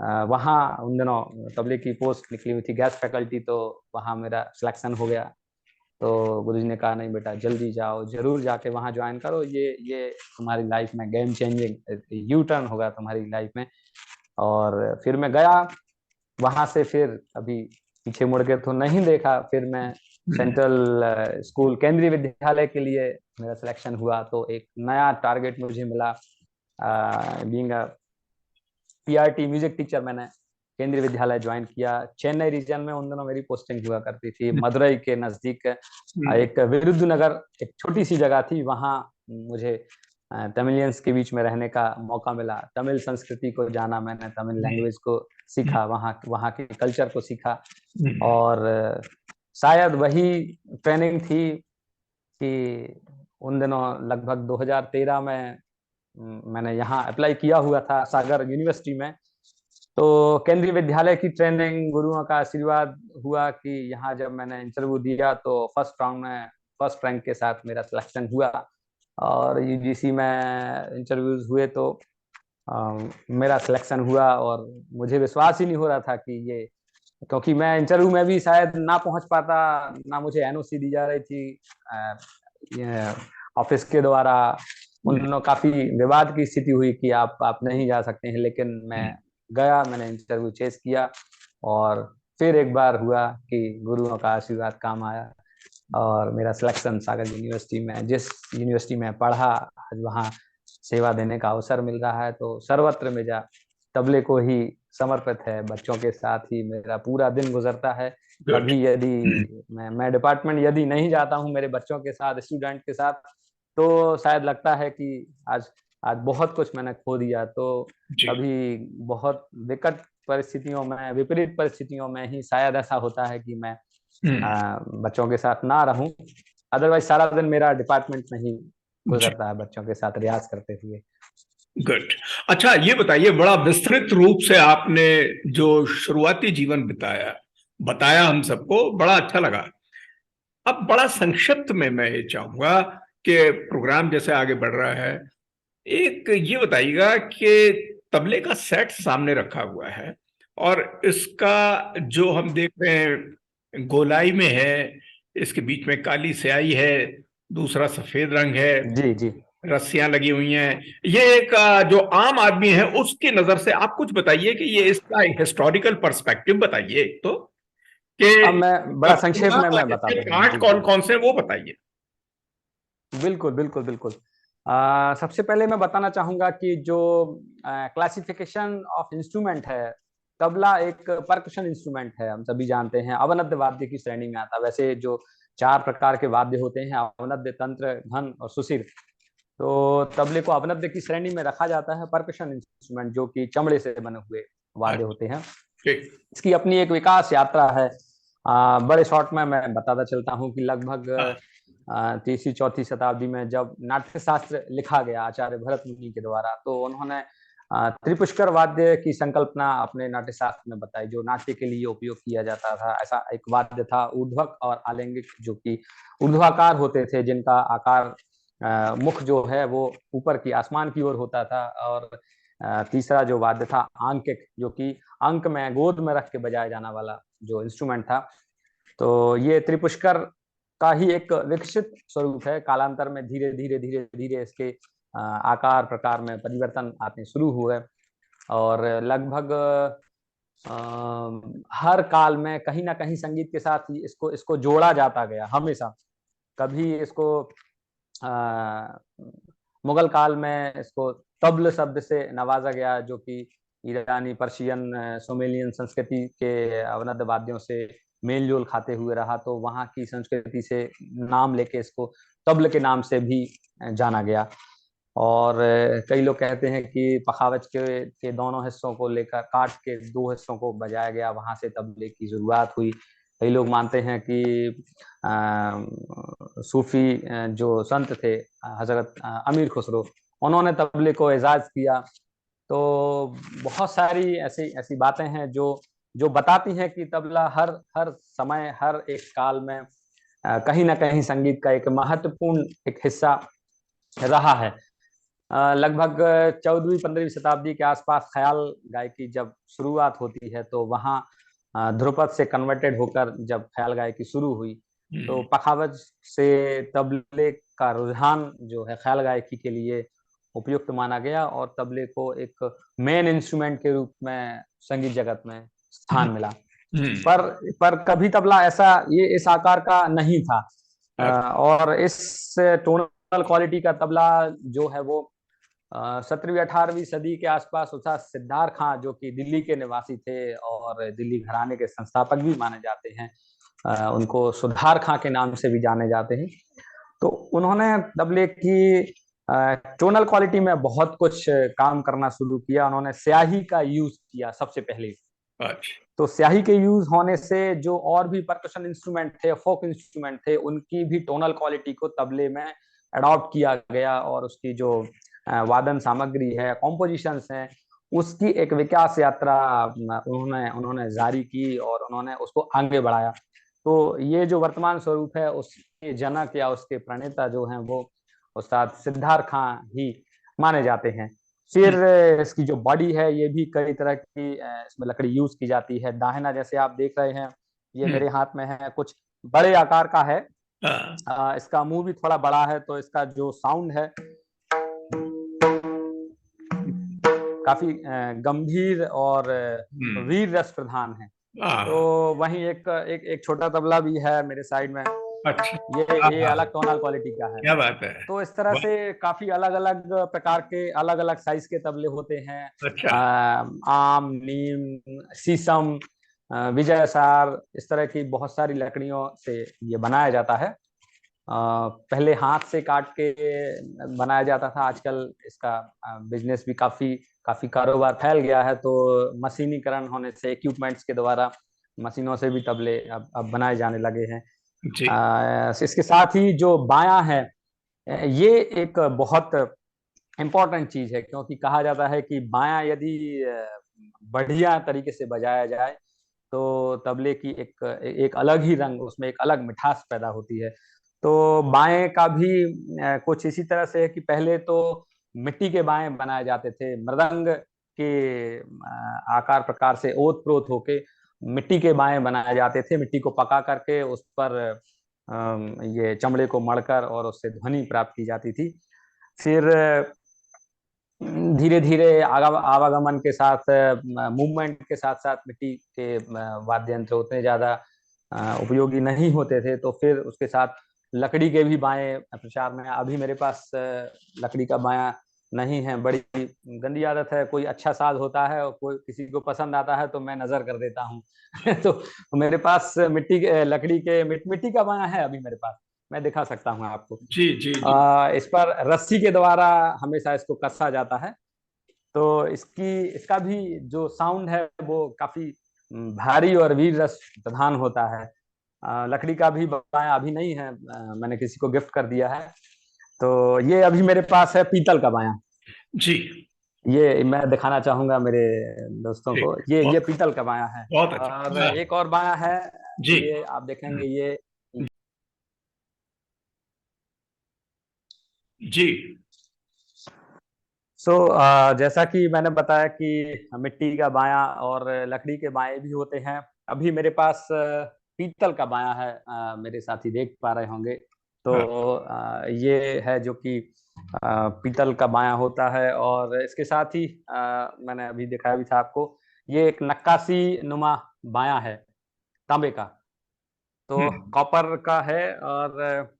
वहाँ उन दिनों तबले की पोस्ट निकली हुई थी, गेस्ट फैकल्टी, तो वहाँ मेरा सिलेक्शन हो गया। तो गुरुजी ने कहा, नहीं बेटा जल्दी जाओ, जरूर जाके वहाँ ज्वाइन करो, ये तुम्हारी लाइफ में गेम चेंजिंग यू टर्न होगा तुम्हारी लाइफ में। और फिर मैं गया वहां से, फिर अभी पीछे मुड़ के तो नहीं देखा। फिर मैं सेंट्रल स्कूल केंद्रीय विद्यालय के लिए मेरा सिलेक्शन हुआ। तो एक नया टारगेट मुझे मिला, being a PRT music teacher. मैंने केंद्रीय विद्यालय ज्वाइन किया। चेन्नई रीजन में उन दिनों मेरी पोस्टिंग हुआ करती थी। मदुरई के नजदीक एक विरुद्धनगर, एक छोटी सी जगह थी, वहाँ मुझे तमिलियंस के बीच में रहने का मौका मिला। तमिल संस्कृति को जाना मैंने, तमिल लैंग्वेज को सीखा, वहाँ के कल्चर को सीखा। और शायद वही ट्रेनिंग थी कि उन दिनों लगभग 2013 में मैंने यहाँ अप्लाई किया हुआ था सागर यूनिवर्सिटी में। तो केंद्रीय विद्यालय की ट्रेनिंग, गुरुओं का आशीर्वाद हुआ कि यहाँ जब मैंने इंटरव्यू दिया तो फर्स्ट राउंड में फर्स्ट रैंक के साथ मेरा सिलेक्शन हुआ। और यूजीसी में इंटरव्यूज हुए तो मेरा सिलेक्शन हुआ, और मुझे विश्वास ही नहीं हो रहा था कि ये, क्योंकि मैं इंटरव्यू में भी शायद ना पहुंच पाता, ना मुझे एनओसी दी जा रही थी ऑफिस के द्वारा। उन दिनों काफी विवाद की स्थिति हुई कि आप नहीं जा सकते हैं, लेकिन मैं गया, मैंने इंटरव्यू चेस किया, और फिर एक बार हुआ कि गुरुओं का आशीर्वाद काम आया और मेरा सिलेक्शन सागर यूनिवर्सिटी में, जिस यूनिवर्सिटी में पढ़ा, आज वहाँ सेवा देने का अवसर मिल रहा है। तो सर्वत्र मेरा तबले को ही समर्पित है, बच्चों के साथ ही मेरा पूरा दिन गुजरता है। कभी यदि मैं डिपार्टमेंट यदि नहीं जाता हूँ मेरे बच्चों के साथ, स्टूडेंट के साथ, तो शायद लगता है कि आज बहुत कुछ मैंने खो दिया। तो कभी बहुत विकट परिस्थितियों में, विपरीत परिस्थितियों में ही शायद ऐसा होता है कि मैं बच्चों के साथ ना रहूं। अदरवाइज सारा दिन मेरा डिपार्टमेंट में ही गुजरता है बच्चों के साथ रियाज करते हुए। गुड। अच्छा, ये बताइए, बड़ा विस्तृत रूप से आपने जो शुरुआती जीवन बताया हम सबको, बड़ा अच्छा लगा। अब बड़ा संक्षिप्त में मैं ये चाहूंगा कि प्रोग्राम जैसे आगे बढ़ रहा है, एक ये बताइएगा कि तबले का सेट सामने रखा हुआ है और इसका जो हम देख रहे हैं गोलाई में है, इसके बीच में काली स्याही है, दूसरा सफेद रंग है, जी जी, रस्सियां लगी हुई हैं। ये एक जो आम आदमी है उसकी नजर से आप कुछ बताइए कि ये इसका हिस्टोरिकल पर्सपेक्टिव बताइए, तो कि अब मैं बड़ा संक्षेप में मैं बता दूं। पार्ट कौन कौन से वो बताइए। बिल्कुल बिल्कुल बिल्कुल। सबसे पहले मैं बताना चाहूंगा कि जो क्लासिफिकेशन ऑफ इंस्ट्रूमेंट है, तबला एक परकशन इंस्ट्रूमेंट है, हम सभी जानते हैं, अवनद्य वाद्य की श्रेणी में आता है। वैसे जो 4 प्रकार के वाद्य होते हैं, अवनद्य, तंत्र, घन और सुशिर, तो तबले को अवनद्य की श्रेणी में रखा जाता है। परकशन इंस्ट्रूमेंट जो कि चमड़े से बने हुए वाद्य होते हैं, इसकी अपनी एक विकास यात्रा है। बड़े शॉर्ट में मैं बताता चलता हूँ कि लगभग 3री-4री शताब्दी में जब नाट्य शास्त्र लिखा गया आचार्य भरत मुनि के द्वारा, तो उन्होंने त्रिपुष्कर वाद्य की संकल्पना अपने नाट्य शास्त्र में बताई, जो नाट्य के लिए उपयोग किया जाता था। ऐसा एक वाद्य था ऊर्ध्वक और आलिंगिक, जो कि ऊर्ध्वाकार होते थे, जिनका आकार मुख जो है वो ऊपर की आसमान की ओर होता था। और तीसरा जो वाद्य था आंकिक, जो कि अंक में गोद में रख के बजाया जाना वाला जो इंस्ट्रूमेंट था। तो ये त्रिपुष्कर का ही एक विकसित स्वरूप है। कालांतर में धीरे धीरे धीरे धीरे इसके आकार प्रकार में परिवर्तन आते शुरू हुए, और लगभग हर काल में कहीं ना कहीं संगीत के साथ ही इसको जोड़ा जाता गया हमेशा। कभी इसको मुगल काल में इसको तबल शब्द से नवाजा गया, जो कि ईरानी, पर्शियन, सुमेलियन संस्कृति के अवनद्य वाद्यों से मेल जोल खाते हुए रहा, तो वहाँ की संस्कृति से नाम लेके इसको तबल के नाम से भी जाना गया। और कई लोग कहते हैं कि पखावज के दोनों हिस्सों को लेकर काट के 2 हिस्सों को बजाया गया, वहां से तबले की शुरुआत हुई। कई लोग मानते हैं कि सूफी जो संत थे हजरत अमीर खुसरो, उन्होंने तबले को एजाज किया। तो बहुत सारी ऐसी बातें हैं जो बताती हैं कि तबला हर समय, हर एक काल में कहीं ना कहीं संगीत का एक महत्वपूर्ण एक हिस्सा रहा है। लगभग 14वीं-15वीं शताब्दी के आसपास ख्याल गायकी जब शुरुआत होती है, तो वहाँ ध्रुपद से कन्वर्टेड होकर जब ख्याल गायकी शुरू हुई, तो पखावज से तबले का रुझान जो है ख्याल गायकी के लिए उपयुक्त माना गया, और तबले को एक मेन इंस्ट्रूमेंट के रूप में संगीत जगत में स्थान मिला। पर कभी तबला ऐसा इस आकार का नहीं था। और इस टोनल क्वालिटी का तबला जो है वो 17वीं 18वीं सदी के आसपास उस्ताद सिद्धार खां, जो कि दिल्ली के निवासी थे और दिल्ली घराने के संस्थापक भी माने जाते हैं, उनको सुधार खां के नाम से भी जाने जाते हैं। तो उन्होंने तबले की टोनल क्वालिटी में बहुत कुछ काम करना शुरू किया। उन्होंने स्याही का यूज किया सबसे पहले। अच्छा। तो स्याही के यूज होने से जो और भी परकशन इंस्ट्रूमेंट थे, फोक इंस्ट्रूमेंट थे, उनकी भी टोनल क्वालिटी को तबले में अडॉप्ट किया गया और उसकी जो वादन सामग्री है, कॉम्पोजिशंस हैं, उसकी एक विकास यात्रा उन्होंने उन्होंने जारी की और उन्होंने उसको आगे बढ़ाया। तो ये जो वर्तमान स्वरूप है, उसके जनक या उसके प्रणेता जो हैं वो उस्ताद सिद्धार खां ही माने जाते हैं। फिर इसकी जो बॉडी है, ये भी कई तरह की इसमें लकड़ी यूज की जाती है। दाहिना जैसे आप देख रहे हैं, ये मेरे हाथ में है, कुछ बड़े आकार का है। हाँ। इसका मुंह भी थोड़ा बड़ा है, तो इसका जो साउंड है काफी गंभीर और वीर रस प्रधान है। तो वहीं एक छोटा तबला भी है मेरे साइड में। अच्छा। ये अलग टोनल क्वालिटी का है। क्या बात है। तो इस तरह से काफी अलग अलग प्रकार के अलग अलग साइज के तबले होते हैं। अच्छा। आम, नीम, शीशम, विजयसार, इस तरह की बहुत सारी लकड़ियों से ये बनाया जाता है। पहले हाथ से काट के बनाया जाता था। आजकल इसका बिजनेस भी काफी कारोबार फैल गया है। तो मशीनीकरण होने से, इक्विपमेंट्स के द्वारा मशीनों से भी तबले अब बनाए जाने लगे हैं। जी। इसके साथ ही जो बायां है, ये एक बहुत इम्पोर्टेंट चीज है, क्योंकि कहा जाता है कि बायां यदि बढ़िया तरीके से बजाया जाए तो तबले की एक अलग ही रंग, उसमें एक अलग मिठास पैदा होती है। तो बाएं का भी कुछ इसी तरह से है कि पहले तो मिट्टी के बाएं बनाए जाते थे, मृदंग के आकार प्रकार से ओत प्रोत होके मिट्टी के बाएं बनाए जाते थे। मिट्टी को पका करके उस पर ये चमड़े को मढ़कर और उससे ध्वनि प्राप्त की जाती थी। फिर धीरे धीरे आवागमन के साथ, मूवमेंट के साथ साथ मिट्टी के वाद्य यंत्र उतने ज्यादा उपयोगी नहीं होते थे, तो फिर उसके साथ लकड़ी के भी बाएं प्रचार में। अभी मेरे पास लकड़ी का बाया नहीं है, बड़ी गंदी आदत है। कोई अच्छा साज होता है और कोई किसी को पसंद आता है तो मैं नजर कर देता हूँ। तो मेरे पास मिट्टी का बाया है अभी मेरे पास, मैं दिखा सकता हूँ आपको। जी जी जी। इस पर रस्सी के द्वारा हमेशा इसको कसा जाता है। तो इसका भी जो साउंड है वो काफी भारी और वीर रस प्रधान होता है। लकड़ी का भी बाया अभी नहीं है, मैंने किसी को गिफ्ट कर दिया है। तो ये अभी मेरे पास है पीतल का बाया। जी। ये मैं दिखाना चाहूंगा मेरे दोस्तों को। ये पीतल का बाया है। बहुत अच्छा। और एक और बाया है, जी। ये आप देखेंगे, ये जी। जैसा कि मैंने बताया कि मिट्टी का बाया और लकड़ी के बाएं भी होते हैं। अभी मेरे पास पीतल का बाया है, मेरे साथी देख पा रहे होंगे। तो ये है जो कि पीतल का बाया होता है। और इसके साथ ही मैंने अभी दिखाया भी था आपको, ये एक नक्काशी नुमा बाया है तांबे का। तो कॉपर का है और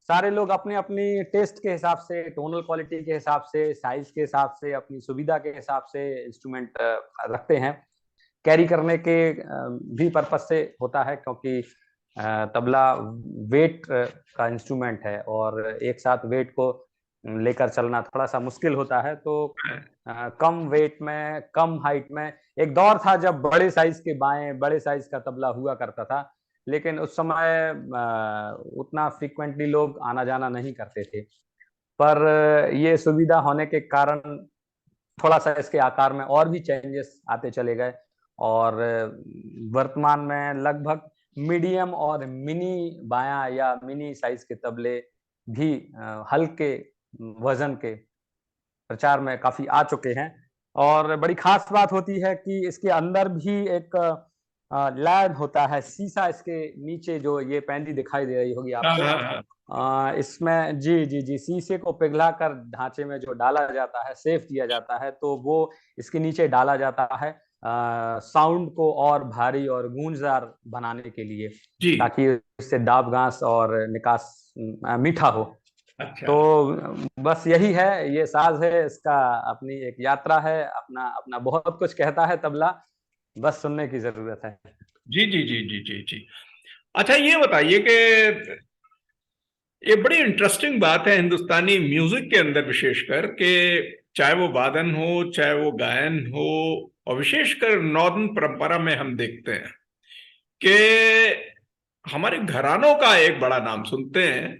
सारे लोग अपने अपनी टेस्ट के हिसाब से, टोनल क्वालिटी के हिसाब से, साइज के हिसाब से, अपनी सुविधा के हिसाब से इंस्ट्रूमेंट रखते हैं। कैरी करने के भी पर्पज से होता है, क्योंकि तबला वेट का इंस्ट्रूमेंट है और एक साथ वेट को लेकर चलना थोड़ा सा मुश्किल होता है। तो कम वेट में, कम हाइट में, एक दौर था जब बड़े साइज के बाएं, बड़े साइज का तबला हुआ करता था, लेकिन उस समय उतना फ्रीक्वेंटली लोग आना जाना नहीं करते थे। पर ये सुविधा होने के कारण थोड़ा सा इसके आकार में और भी चेंजेस आते चले गए और वर्तमान में लगभग मीडियम और मिनी बाया या मिनी साइज के तबले भी हल्के वजन के प्रचार में काफी आ चुके हैं। और बड़ी खास बात होती है कि इसके अंदर भी एक लैब होता है, शीशा इसके नीचे, जो ये पैंदी दिखाई दे रही होगी आपको। इसमें जी शीशे को पिघला कर ढांचे में जो डाला जाता है, सेफ किया जाता है, तो वो इसके नीचे डाला जाता है साउंड को और भारी और गूंजदार बनाने के लिए, ताकि इससे दाब गांस और निकास मीठा हो। अच्छा। तो बस यही है, ये साज है, इसका अपनी एक यात्रा है, अपना अपना बहुत कुछ कहता है तबला, बस सुनने की जरूरत है। जी जी जी जी जी जी। अच्छा, ये बताइए कि ये बड़ी इंटरेस्टिंग बात है हिंदुस्तानी म्यूजिक के अंदर विशेषकर, कि चाहे वो वादन हो, चाहे वो गायन हो, और विशेषकर नॉर्दर्न परंपरा में हम देखते हैं कि हमारे घरानों का एक बड़ा नाम सुनते हैं।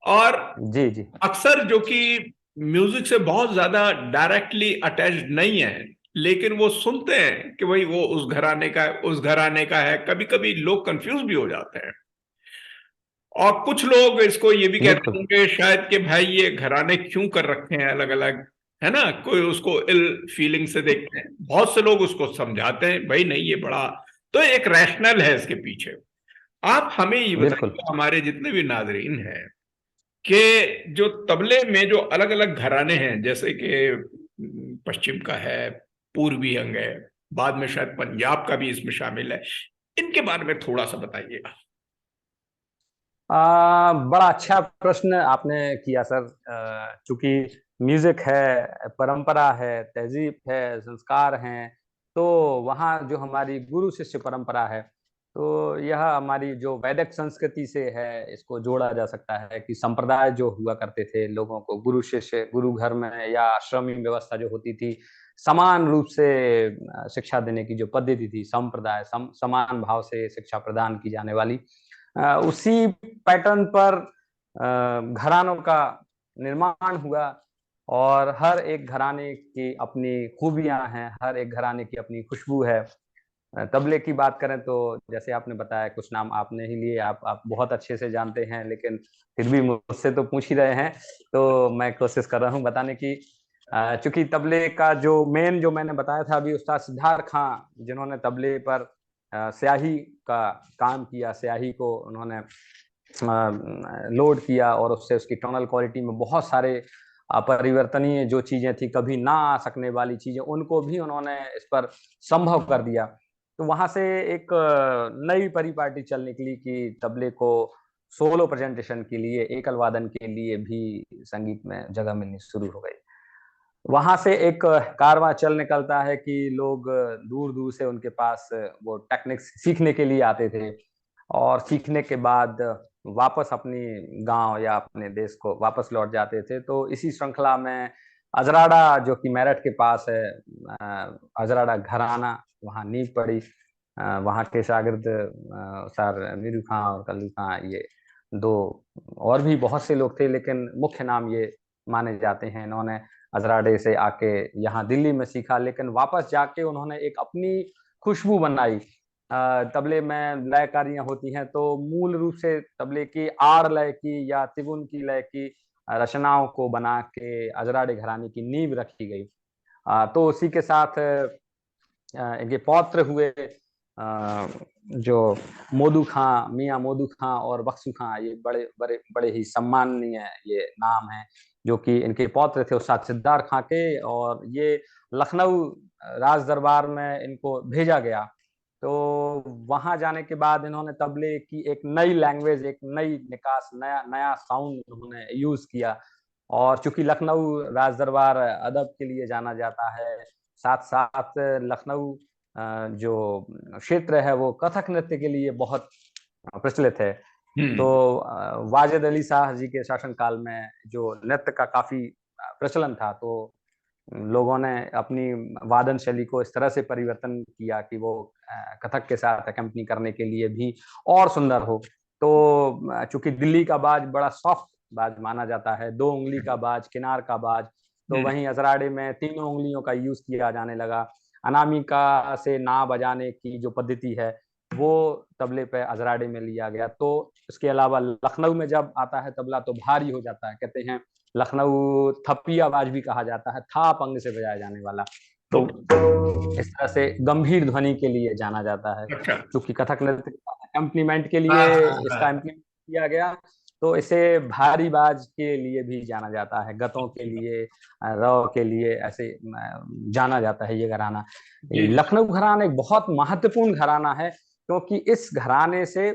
और जी जी। अक्सर जो कि म्यूजिक से बहुत ज्यादा डायरेक्टली अटैच्ड नहीं है, लेकिन वो सुनते हैं कि भाई वो उस घराने का, उस घराने का है। कभी कभी लोग कंफ्यूज भी हो जाते हैं, और कुछ लोग इसको ये भी कहते बिल्कुल होंगे शायद कि भाई ये घराने क्यों कर रखे हैं अलग अलग, है ना। कोई उसको इल फीलिंग से देखते हैं, बहुत से लोग उसको समझाते हैं भाई नहीं ये बड़ा, तो एक रैशनल है इसके पीछे। आप हमें ये बिल्कुल। बताइए, हमारे जितने भी नाजरीन हैं, कि जो तबले में जो अलग अलग घराने हैं, जैसे कि पश्चिम का है, पूर्वी अंग है, बाद में शायद पंजाब का भी इसमें शामिल है, इनके बारे में थोड़ा सा बताइएगा। बड़ा अच्छा प्रश्न आपने किया सर। चूंकि म्यूजिक है, परंपरा है, तहजीब है, संस्कार हैं, तो वहाँ जो हमारी गुरु शिष्य परंपरा है, तो यह हमारी जो वैदिक संस्कृति से है, इसको जोड़ा जा सकता है कि संप्रदाय जो हुआ करते थे, लोगों को गुरु शिष्य, गुरु घर में या आश्रमी व्यवस्था जो होती थी, समान रूप से शिक्षा देने की जो पद्धति थी, संप्रदाय समान भाव से शिक्षा प्रदान की जाने वाली, उसी पैटर्न पर घरानों का निर्माण हुआ। और हर एक घराने की अपनी खूबियां हैं, हर एक घराने की अपनी खुशबू है। तबले की बात करें तो जैसे आपने बताया, कुछ नाम आपने ही लिए, आप बहुत अच्छे से जानते हैं, लेकिन फिर भी मुझसे तो पूछ ही रहे हैं, तो मैं कोशिश कर रहा हूँ बताने की। चूंकि तबले का जो मेन, जो मैंने बताया था अभी, उस्ताद सिद्धार्थ खां, जिन्होंने तबले पर स्याही का काम किया, स्याही को उन्होंने लोड किया और उससे उसकी टोनल क्वालिटी में बहुत सारे परिवर्तनीय जो चीजें थी, कभी ना आ सकने वाली चीजें, उनको भी उन्होंने इस पर संभव कर दिया। तो वहां से एक नई परिपाटी चल निकली कि तबले को सोलो प्रेजेंटेशन के लिए, एकल वादन के लिए भी संगीत में जगह मिलनी शुरू हो गई। वहां से एक कारवां चल निकलता है कि लोग दूर दूर से उनके पास वो टेक्निक्स सीखने के लिए आते थे, और सीखने के बाद वापस अपनी गांव या अपने देश को वापस लौट जाते थे। तो इसी श्रृंखला में अजराड़ा, जो कि मेरठ के पास है, अजराड़ा घराना, वहाँ नींव पड़ी। वहाँ के शागिर्द सर मीरू खां और कल्लू खां, ये दो और भी बहुत से लोग थे, लेकिन मुख्य नाम ये माने जाते हैं। इन्होंने अजराड़े से आके यहाँ दिल्ली में सीखा, लेकिन वापस जाके उन्होंने एक अपनी खुशबू बनाई। तबले में लयकारियां होती हैं, तो मूल रूप से तबले की आड़ लय की या तिगुन की लय की रचनाओं को बना के अजराड़े घराने की नींव रखी गई। तो उसी के साथ इनके पौत्र हुए, जो मोदू खां, मियाँ मोदू खां और बख्शू खां, ये बड़े बड़े बड़े ही सम्माननीय ये नाम है, जो कि इनके पौत्र थे उस्ताद सिद्धार्थ खां के। और ये लखनऊ राज दरबार में इनको भेजा गया। तो वहां जाने के बाद इन्होंने तबले की एक नई लैंग्वेज, एक नई निकास, नया नया साउंड उन्होंने यूज किया। और चूंकि लखनऊ राज दरबार अदब के लिए जाना जाता है, साथ साथ लखनऊ जो क्षेत्र है वो कथक नृत्य के लिए बहुत प्रचलित है। तो हम्म। वाजिद अली शाह जी के शासनकाल में जो नृत्य का काफी प्रचलन था, तो लोगों ने अपनी वादन शैली को इस तरह से परिवर्तन किया कि वो कथक के साथ अकम्पनी करने के लिए भी और सुंदर हो। तो चूंकि दिल्ली का बाज बड़ा सॉफ्ट बाज माना जाता है, 2 उंगली का बाज, किनार का बाज, तो हम्म। वहीं अजराड़े में 3 उंगलियों का यूज किया जाने लगा। अनामिका से ना बजाने की जो पद्धति है, वो तबले पे अजराड़े में लिया गया। तो इसके अलावा लखनऊ में जब आता है तबला, तो भारी हो जाता है, कहते हैं लखनऊ थप्पी आवाज भी कहा जाता है, थाप अंग से बजाया जाने वाला। तो ओके। इस तरह से गंभीर ध्वनि के लिए जाना जाता है। अच्छा। क्योंकि कथक नृत्य इम्प्लीमेंट के हाँ लिए हाँ इसका हाँ। इम्प्लीमेंट किया गया, तो इसे भारी बाज के लिए भी जाना जाता है, गतों के लिए, रौ के लिए, ऐसे जाना जाता है ये घराना। जी जी। लखनऊ घराना एक बहुत महत्वपूर्ण घराना है, क्योंकि इस घराने से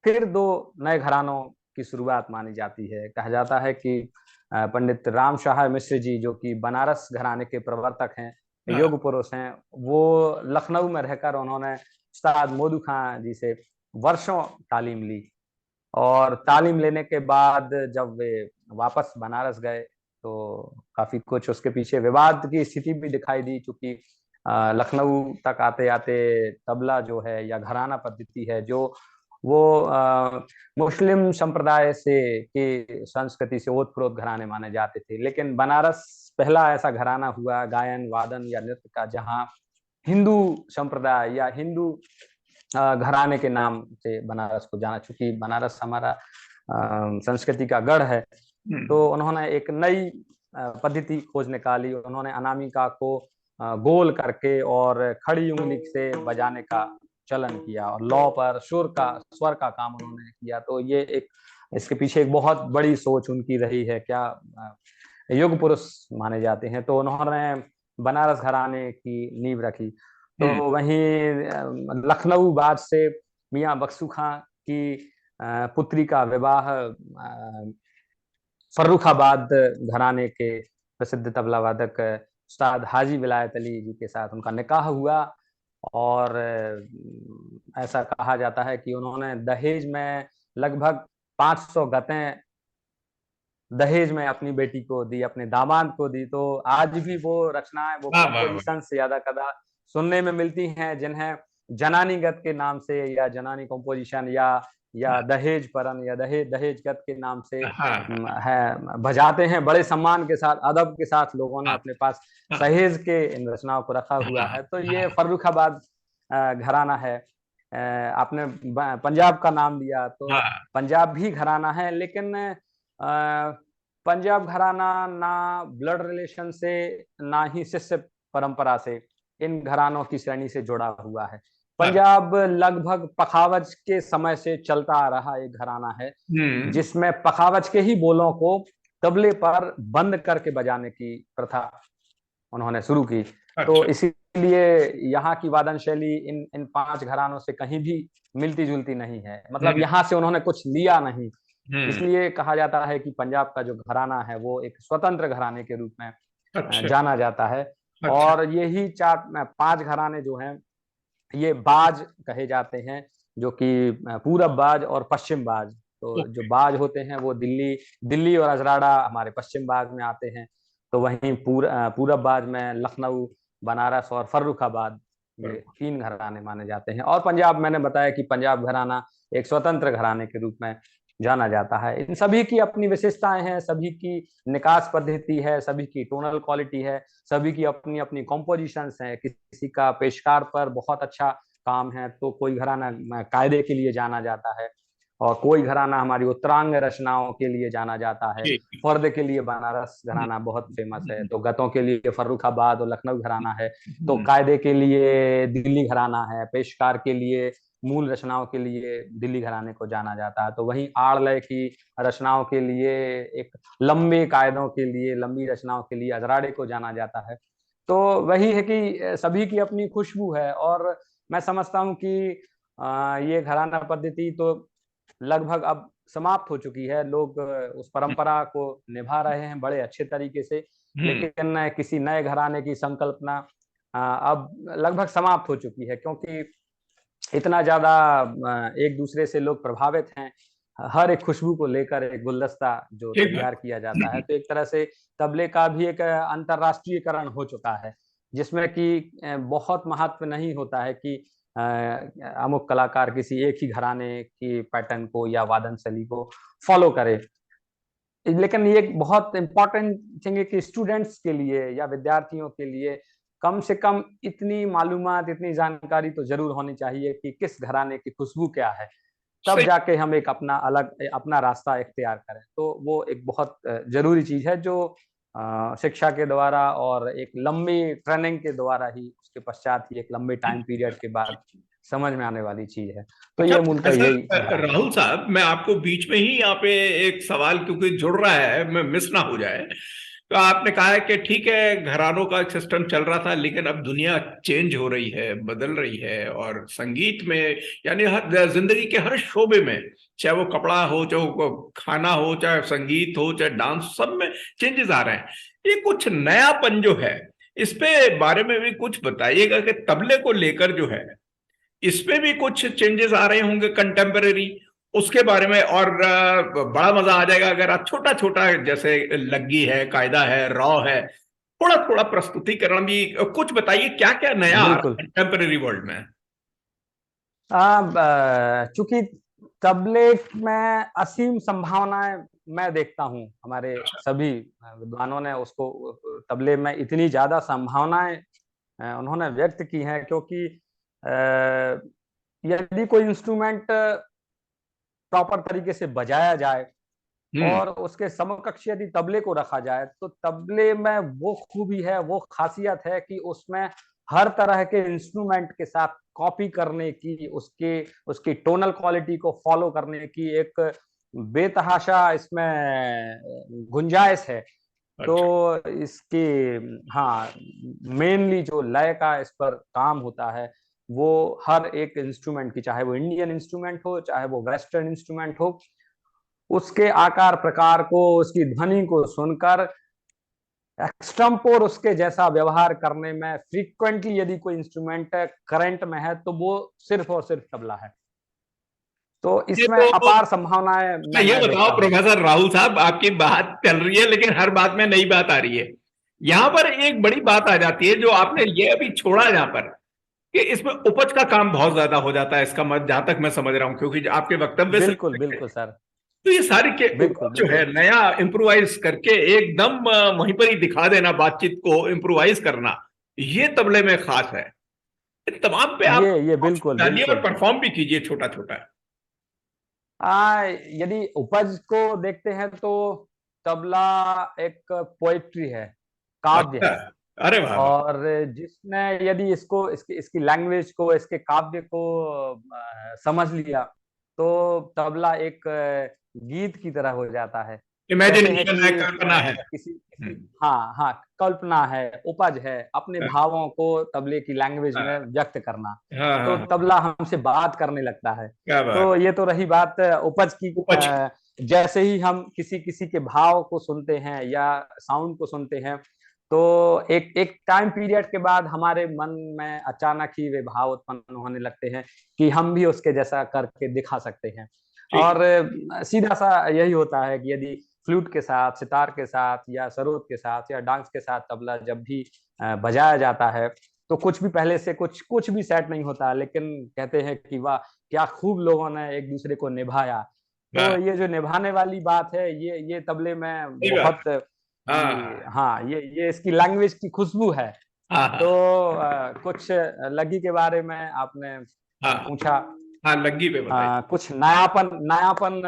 फिर 2 नए घरानों की शुरुआत मानी जाती है। कहा जाता है कि पंडित राम शाह मिश्र जी, जो कि बनारस घराने के प्रवर्तक हैं, हाँ, योग पुरुष हैं, वो लखनऊ में रहकर उन्होंने उस्ताद मोदू खां जी से वर्षों तालीम ली। और तालीम लेने के बाद जब वे वापस बनारस गए तो काफी कुछ उसके पीछे विवाद की स्थिति भी दिखाई दी, क्योंकि लखनऊ तक आते आते तबला जो है या घराना पद्धति है, जो वो मुस्लिम संप्रदाय से की संस्कृति से ओतप्रोत घराने माने जाते थे। लेकिन बनारस पहला ऐसा घराना हुआ गायन वादन या नृत्य का जहाँ हिंदू संप्रदाय या हिंदू घराने के नाम से बनारस को जाना, चूंकि बनारस हमारा संस्कृति का गढ़ है। तो उन्होंने एक नई पद्धति खोज निकाली। उन्होंने अनामिका को गोल करके और खड़ी उंगली से बजाने का चलन किया और लौ पर स्वर का काम उन्होंने किया। तो ये एक इसके पीछे एक बहुत बड़ी सोच उनकी रही है, क्या युग पुरुष माने जाते हैं। तो उन्होंने बनारस घराने की नींव रखी। तो वहीं लखनऊ बाद से मियां बख्शू खां की पुत्री का विवाह फर्रुखाबाद घराने के प्रसिद्ध तबला वादक उस्ताद हाजी विलायत अली जी के साथ उनका निकाह हुआ। और ऐसा कहा जाता है कि उन्होंने दहेज में लगभग 500 गतें दहेज में अपनी बेटी को दी, अपने दामाद को दी। तो आज भी वो रचनाएं, वो कंपोजिशन से ज्यादा कदा सुनने में मिलती हैं, जिन्हें जनानी गत के नाम से या जनानी कंपोजिशन या दहेज परन या दहेज गत के नाम से है बजाते हैं। बड़े सम्मान के साथ, अदब के साथ लोगों ने अपने पास सहेज के इन रचनाओं को रखा हुआ है। तो ये फर्रुखाबाद घराना है। आपने पंजाब का नाम लिया, तो पंजाब भी घराना है, लेकिन पंजाब घराना ना ब्लड रिलेशन से ना ही शिष्य परंपरा से इन घरानों की श्रेणी से जुड़ा हुआ है। पंजाब लगभग पखावज के समय से चलता आ रहा एक घराना है, जिसमें पखावज के ही बोलों को तबले पर बंद करके बजाने की प्रथा उन्होंने शुरू की। तो इसीलिए यहाँ की वादन शैली इन 5 घरानों से कहीं भी मिलती जुलती नहीं है। मतलब यहाँ से उन्होंने कुछ लिया नहीं। इसलिए कहा जाता है कि पंजाब का जो घराना है वो एक स्वतंत्र घराने के रूप में जाना जाता है। और यही 5 घराने जो हैं ये बाज कहे जाते हैं, जो कि पूरब बाज और पश्चिम बाज। तो जो बाज होते हैं वो दिल्ली और अजराड़ा हमारे पश्चिम बाज में आते हैं। तो वहीं पूरब बाज में लखनऊ, बनारस और फर्रुखाबाद, ये 3 घराने माने जाते हैं। और पंजाब, मैंने बताया कि पंजाब घराना एक स्वतंत्र घराने के रूप में जाना जाता है। इन सभी की अपनी विशेषताएं हैं, सभी की निकास पद्धति है, सभी की टोनल क्वालिटी है, सभी की अपनी अपनी कॉम्पोजिशंस हैं। किसी का पेशकार पर बहुत अच्छा काम है तो कोई घराना कायदे के लिए जाना जाता है, और कोई घराना हमारी उत्तरांग रचनाओं के लिए जाना जाता है। फर्द के लिए बनारस घराना बहुत फेमस है, तो गतों के लिए फर्रुखाबाद और लखनऊ घराना है। तो कायदे के लिए दिल्ली घराना है, पेशकार के लिए, मूल रचनाओं के लिए दिल्ली घराने को जाना जाता है। तो वहीं आड़लय की रचनाओं के लिए, एक लंबे कायदों के लिए, लंबी रचनाओं के लिए अजराड़े को जाना जाता है। तो वही है कि सभी की अपनी खुशबू है। और मैं समझता हूँ कि ये घराना पद्धति तो लगभग अब समाप्त हो चुकी है। लोग उस परंपरा को निभा रहे हैं बड़े अच्छे तरीके से, लेकिन किसी नए घराने की संकल्पना अब लगभग समाप्त हो चुकी है, क्योंकि इतना ज्यादा एक दूसरे से लोग प्रभावित हैं। हर एक खुशबू को लेकर एक गुलदस्ता जो तैयार किया जाता है। तो एक तरह से तबले का भी एक अंतरराष्ट्रीयकरण हो चुका है, जिसमें कि बहुत महत्व नहीं होता है कि अमुक कलाकार किसी एक ही घराने की पैटर्न को या वादन शैली को फॉलो करे। लेकिन ये एक बहुत इंपॉर्टेंट थिंग है कि स्टूडेंट्स के लिए या विद्यार्थियों के लिए कम से कम इतनी मालूमात, इतनी जानकारी तो जरूर होनी चाहिए कि किस घराने की खुशबू क्या है, तब जाके हम एक अपना रास्ता इख्तियार करें। तो वो एक बहुत जरूरी चीज है, जो शिक्षा के द्वारा और एक लंबी ट्रेनिंग के द्वारा ही, उसके पश्चात ही एक लंबे टाइम पीरियड के बाद समझ में आने वाली चीज है। तो ये मूलतः यही। राहुल साहब, मैं आपको बीच में ही यहाँ पे एक सवाल, क्योंकि जुड़ रहा है, मैं मिस ना हो जाए। तो आपने कहा है कि ठीक है, घरानों का सिस्टम चल रहा था, लेकिन अब दुनिया चेंज हो रही है, बदल रही है, और संगीत में यानी हर जिंदगी के हर शोबे में, चाहे वो कपड़ा हो, चाहे वो खाना हो, चाहे संगीत हो, चाहे डांस, सब में चेंजेस आ रहे हैं। ये कुछ नयापन जो है, इस पे बारे में भी कुछ बताइएगा कि तबले को लेकर जो है, इस पे भी कुछ चेंजेस आ रहे होंगे कंटेम्परेरी, उसके बारे में। और बड़ा मजा आ जाएगा अगर आप छोटा छोटा, जैसे लग्गी है, कायदा है, रॉ है, थोड़ा थोड़ा प्रस्तुतिकरण भी कुछ बताइए, क्या क्या नया आ रहा बिल्कुल। है कंटेम्परेरी वर्ल्ड में। चूंकि तबले में असीम संभावनाएं मैं देखता हूं, हमारे सभी विद्वानों ने उसको, तबले में इतनी ज्यादा संभावनाएं उन्होंने व्यक्त की हैं, क्योंकि यदि कोई इंस्ट्रूमेंट प्रॉपर तरीके से बजाया जाए हम्म। और उसके समकक्ष यदि तबले को रखा जाए, तो तबले में वो खूबी है, वो खासियत है कि उसमें हर तरह के इंस्ट्रूमेंट के साथ कॉपी करने की, उसके उसकी टोनल क्वालिटी को फॉलो करने की एक बेतहाशा इसमें गुंजाइश है। तो अच्छा। इसकी, हाँ, मेनली जो लय का इस पर काम होता है, वो हर एक इंस्ट्रूमेंट की, चाहे वो इंडियन इंस्ट्रूमेंट हो, चाहे वो वेस्टर्न इंस्ट्रूमेंट हो, उसके आकार प्रकार को, उसकी ध्वनि को सुनकर स्टंप और उसके जैसा व्यवहार करने में, फ्रीक्वेंटली यदि कोई इंस्ट्रूमेंट करंट में है, तो वो सिर्फ और सिर्फ तबला है। तो ये इसमें तो, अपार संभावनाएं अच्छा ये मैं बताओ देखता हूँ। प्रोफेसर राहुल साहब, आपकी बात चल रही है लेकिन हर बात में नई बात आ रही है। यहाँ पर एक बड़ी बात आ जाती है, जो आपने ये अभी छोड़ा यहाँ पर, कि इसमें उपज का काम बहुत ज्यादा हो जाता है, इसका मत जहां तक मैं समझ रहा हूँ, क्योंकि आपके वक्तव्य से, बिल्कुल बिल्कुल सर। तो ये सारी के बिल्कुल उपज जो है, बिल्कुल। नया इम्प्रोवाइज करके एकदम वहीं पर ही दिखा देना, बातचीत को इम्प्रोवाइज करना, ये तबले में खास है। इन तमाम पे आप ये बिल्कुल डालिए और बिल्कुल। परफॉर्म भी कीजिए छोटा छोटा। यदि उपज को देखते हैं, तो तबला एक पोएट्री है, काव्य अच्छा। है। अरे वाह वाह। और जिसने यदि इसको, इसकी इसकी लैंग्वेज को, इसके काव्य को समझ लिया, तो तबला एक गीत की तरह हो जाता है। कहते हैं इमेजिनेशन है, कि कल्पना है। किसी किसी, हाँ हाँ, कल्पना है, उपज है, अपने भावों को तबले की लैंग्वेज में हाँ व्यक्त करना। हाँ तो हाँ। तबला हमसे बात करने लगता है। क्या तो बात। ये तो रही बात उपज की। उपज। जैसे ही हम किसी किसी के भाव को सुनते हैं या साउंड को सुनते हैं, तो एक एक टाइम पीरियड के बाद हमारे मन में अचानक ही वे भाव उत्पन्न होने लगते हैं कि हम भी उसके जैसा करके दिखा सकते हैं। ठीक। और सीधा सा यही होता है कि यदि फ्लूट के साथ, सितार के साथ, या सरोद के साथ, या डांस के साथ तबला जब भी बजाया जाता है, तो कुछ भी पहले से कुछ कुछ भी सेट नहीं होता, लेकिन कहते हैं कि वाह, क्या खूब लोगों ने एक दूसरे को निभाया। तो हाँ ये जो निभाने वाली बात है, ये तबले में सही बात। बहुत, हाँ हाँ, ये इसकी लैंग्वेज की खुशबू है। हाँ तो हाँ कुछ लगी के बारे में आपने हाँ पूछा। हाँ, लग्गी पे बताइए। कुछ नयापन नयापन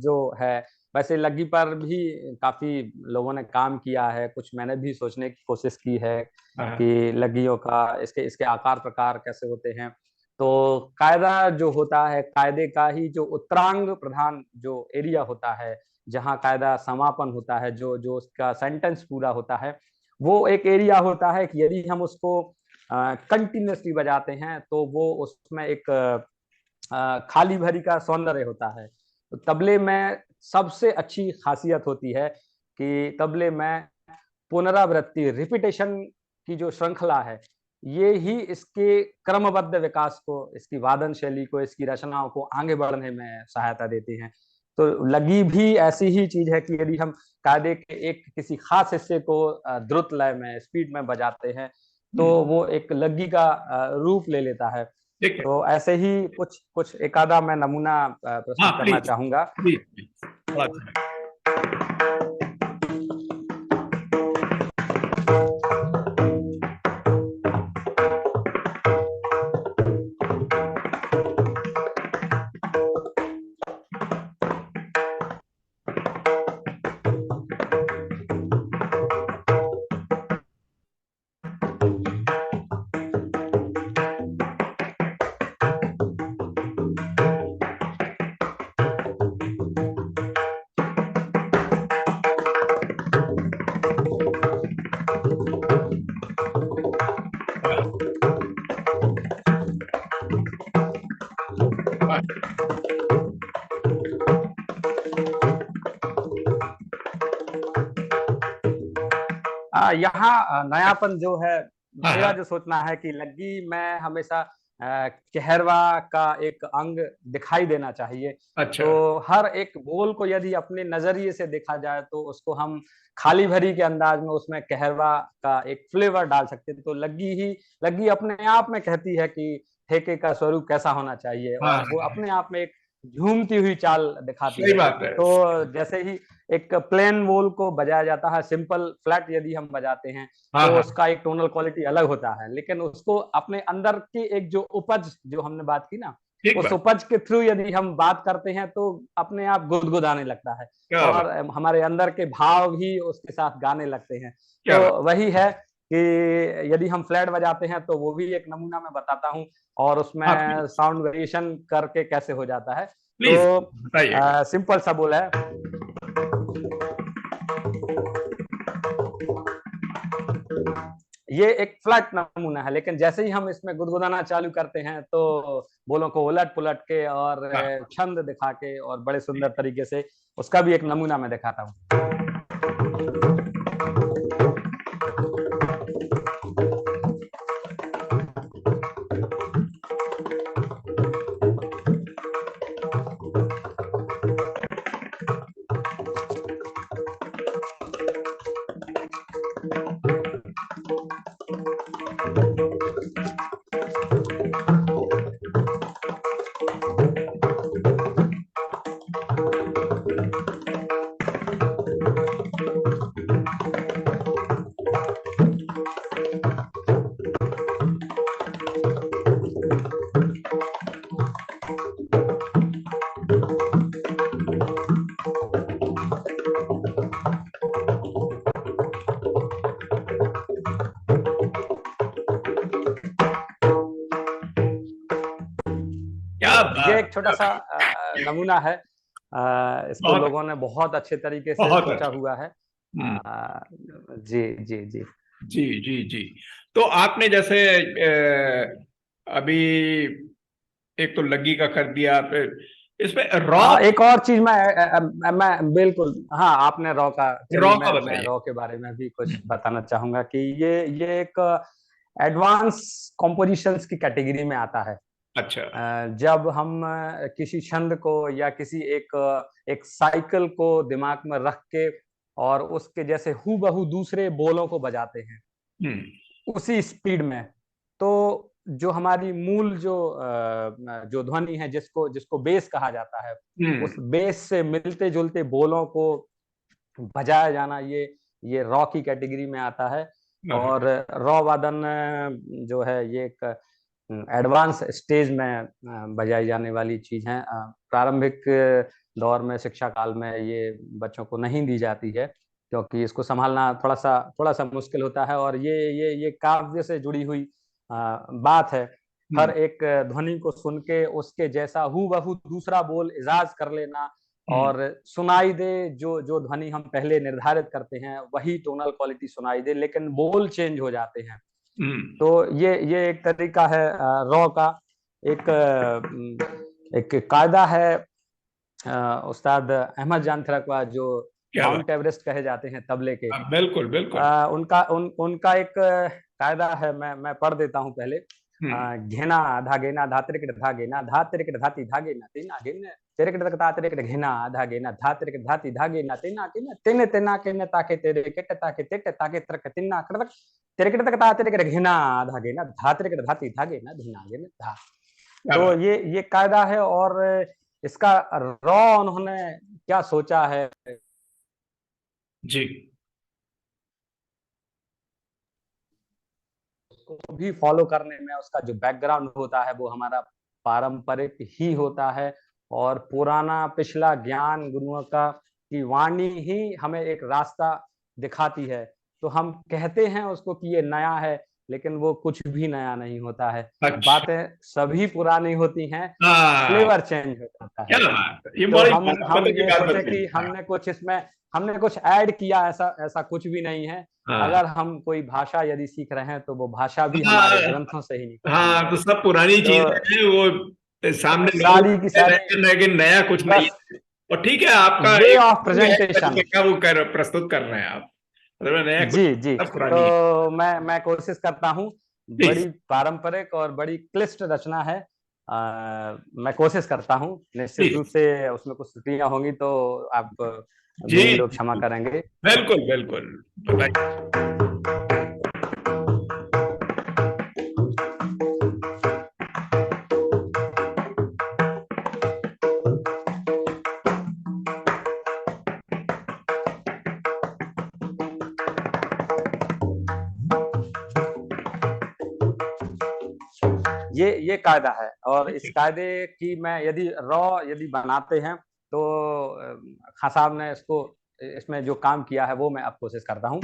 जो है, वैसे लग्गी पर भी काफी लोगों ने काम किया है, कुछ मैंने भी सोचने की कोशिश की है हाँ कि लग्गियों का, इसके इसके आकार प्रकार कैसे होते हैं। तो कायदा जो होता है, कायदे का ही जो उत्तरांग प्रधान जो एरिया होता है, जहाँ कायदा समापन होता है, जो जो उसका सेंटेंस पूरा होता है, वो एक एरिया होता है कि यदि हम उसको कंटिन्यूसली बजाते हैं, तो वो उसमें एक खाली भरी का सौंदर्य होता है। तो तबले में सबसे अच्छी खासियत होती है कि तबले में पुनरावृत्ति, रिपीटेशन की जो श्रृंखला है, ये ही इसके क्रमबद्ध विकास को, इसकी वादन शैली को, इसकी रचनाओं को आगे बढ़ने में सहायता देती हैं। तो लगी भी ऐसी ही चीज है कि यदि हम कायदे के एक किसी खास हिस्से को द्रुत लय में, स्पीड में बजाते हैं, तो वो एक लग्गी का रूप ले लेता है। ठीक है। तो ऐसे ही कुछ कुछ एक आधा मैं नमूना हाँ प्रस्तुत करना प्लीज चाहूंगा। प्लीज प्लीज, थोड़ा सा। यहाँ नयापन जो है, हाँ, मेरा हाँ। जो सोचना है कि लग्गी में हमेशा कहरवा का एक अंग दिखाई देना चाहिए। अच्छा। तो हर एक बोल को यदि अपने नजरिए से देखा जाए तो उसको हम खाली भरी के अंदाज में उसमें कहरवा का एक फ्लेवर डाल सकते हैं। तो लग्गी अपने आप में कहती है कि ठेके का स्वरूप कैसा होना चाहिए, हाँ, और वो हाँ, अपने आप में एक झूमती हुई चाल दिखाती सही है। बात है। तो जैसे ही एक प्लेन वोल को बजाया जाता है, सिंपल फ्लैट यदि हम बजाते हैं हाँ, तो हाँ, उसका एक टोनल क्वालिटी अलग होता है, लेकिन उसको अपने अंदर की एक जो उपज जो हमने बात की ना, ठीक उस बात। उपज के थ्रू यदि हम बात करते हैं तो अपने आप गुदगुदाने लगता है, क्या बात, और हमारे अंदर के भाव भी उसके साथ गाने लगते हैं। क्या तो बात। वही है कि यदि हम फ्लैट बजाते हैं तो वो भी एक नमूना मैं बताता हूँ, और हाँ, उसमें प्लीज साउंड वेरिएशन करके कैसे हो जाता है। प्लीज तो बताइएगा। सिंपल सा बोल है, ये एक फ्लैट नमूना है, लेकिन जैसे ही हम इसमें गुदगुदाना चालू करते हैं तो बोलों को उलट पुलट के और हाँ, छंद दिखा के और बड़े सुंदर तरीके से उसका भी एक नमूना मैं दिखाता हूँ। क्या तो ये बात। एक छोटा सा नमूना है। इसको बहुत, लोगों ने बहुत अच्छे तरीके से बहुत सोचा अच्छा। हुआ है। हम्म। जी जी जी। जी, जी, जी। तो आपने जैसे अभी एक तो लग्गी का कर दिया, फिर इसमें रॉ, एक और चीज मैं बिल्कुल, हाँ आपने रॉ का, चलिए रॉ का मैं बताइए। रॉ के बारे में भी कुछ बताना चाहूंगा कि ये एक एडवांस कॉम्पोजिशंस की कैटेगरी में आता है। अच्छा। जब हम किसी छंद को या किसी एक साइकिल को दिमाग में रख के और उसके जैसे हूबहू दूसरे बोलों को बजाते हैं हम्म। उसी स्पीड में, तो जो हमारी मूल जो ध्वनि है, जिसको जिसको बेस कहा जाता है, उस हम्म। बेस से मिलते जुलते बोलों को बजाया जाना, ये रॉ की कैटेगरी में आता है। हाँ, और रॉ वादन जो है ये एक एडवांस स्टेज में बजाई जाने वाली चीज है। प्रारंभिक दौर में, शिक्षा काल में ये बच्चों को नहीं दी जाती है, क्योंकि इसको संभालना थोड़ा सा मुश्किल होता है, और ये काव्य से जुड़ी हुई बात है। हर हम्म, एक ध्वनि को सुन के उसके जैसा हूबहू दूसरा बोल इजाज कर लेना, हम्म, और सुनाई दे जो जो ध्वनि हम पहले निर्धारित करते हैं वही टोनल क्वालिटी सुनाई दे, लेकिन बोल चेंज हो जाते हैं। हम्म। तो ये एक तरीका है रॉ का। एक एक कायदा है, उस्ताद अहमद जान थरकवा, जो क्या बात। माउंट एवरेस्ट कहे जाते हैं तबले के, बिल्कुल, बिल्कुल। उनका एक कायदा है, मैं पढ़ देता हूँ पहले। हम्म। घेना धागेना धात्रिक धागेना धात्रिक धाती धागेना तेना घेना तेरे के तात्रिक घेना धागेना धात्रिक धाती धागेना तेना केना तेने तेना केने ताके तेरे केट ताके तेट ताके तरक तिन्ना करक तेरे के तक तात्रिक घेना धागेना धात्रिक धाती धागेना धीना घेना धा। क्या तो बात। ये कायदा है, और इसका रॉ उन्होंने क्या सोचा है, जी। उसको भी फॉलो करने में उसका जो बैकग्राउंड होता है वो हमारा पारंपरिक ही होता है, और पुराना पिछला ज्ञान गुरुओं का की वाणी ही हमें एक रास्ता दिखाती है। तो हम कहते हैं उसको कि ये नया है, लेकिन वो कुछ भी नया नहीं होता है। अच्छा। बातें सभी पुरानी होती हैं, हाँ। फ्लेवर चेंज हो जाता क्या है। बात है, ये तो बड़ी हम मतलब की ये बात सोचे बताई। कि हाँ, हमने कुछ ऐड किया, ऐसा ऐसा कुछ भी नहीं है। हाँ, अगर हम कोई भाषा यदि सीख रहे हैं तो वो भाषा भी हमारे हाँ, ग्रंथों से ही निकली हुई हाँ, है। तो सब पुरानी तो चीजें हैं वो, सामने सारी की सारी लेकिन नया कुछ नहीं बस है। और ठीक है, आपका वे एक ऑफ प्रेजेंटेशन। तरीके का वो प्रस्तुत कर रहे हैं आप, मतलब नया कुछ, जी जी, सब पुरानी है। तो मैं कोशिश करता हूँ। प्लीज। बड़ी पारंपरिक और बड़ी क्लिष्ट रचना है। मैं कोशिश करता हूँ, निश्चित रूप प्लीज। से उसमें कुछ त्रुटियां होंगी तो आप जी गुणी लोग जी क्षमा जी, करेंगे। बिल्कुल बिल्कुल, बताइए। ये कायदा है, और इस कायदे की मैं यदि बनाते हैं तो खान साहब ने इसको इसमें जो काम किया है वो मैं अब कोशिश करता हूँ।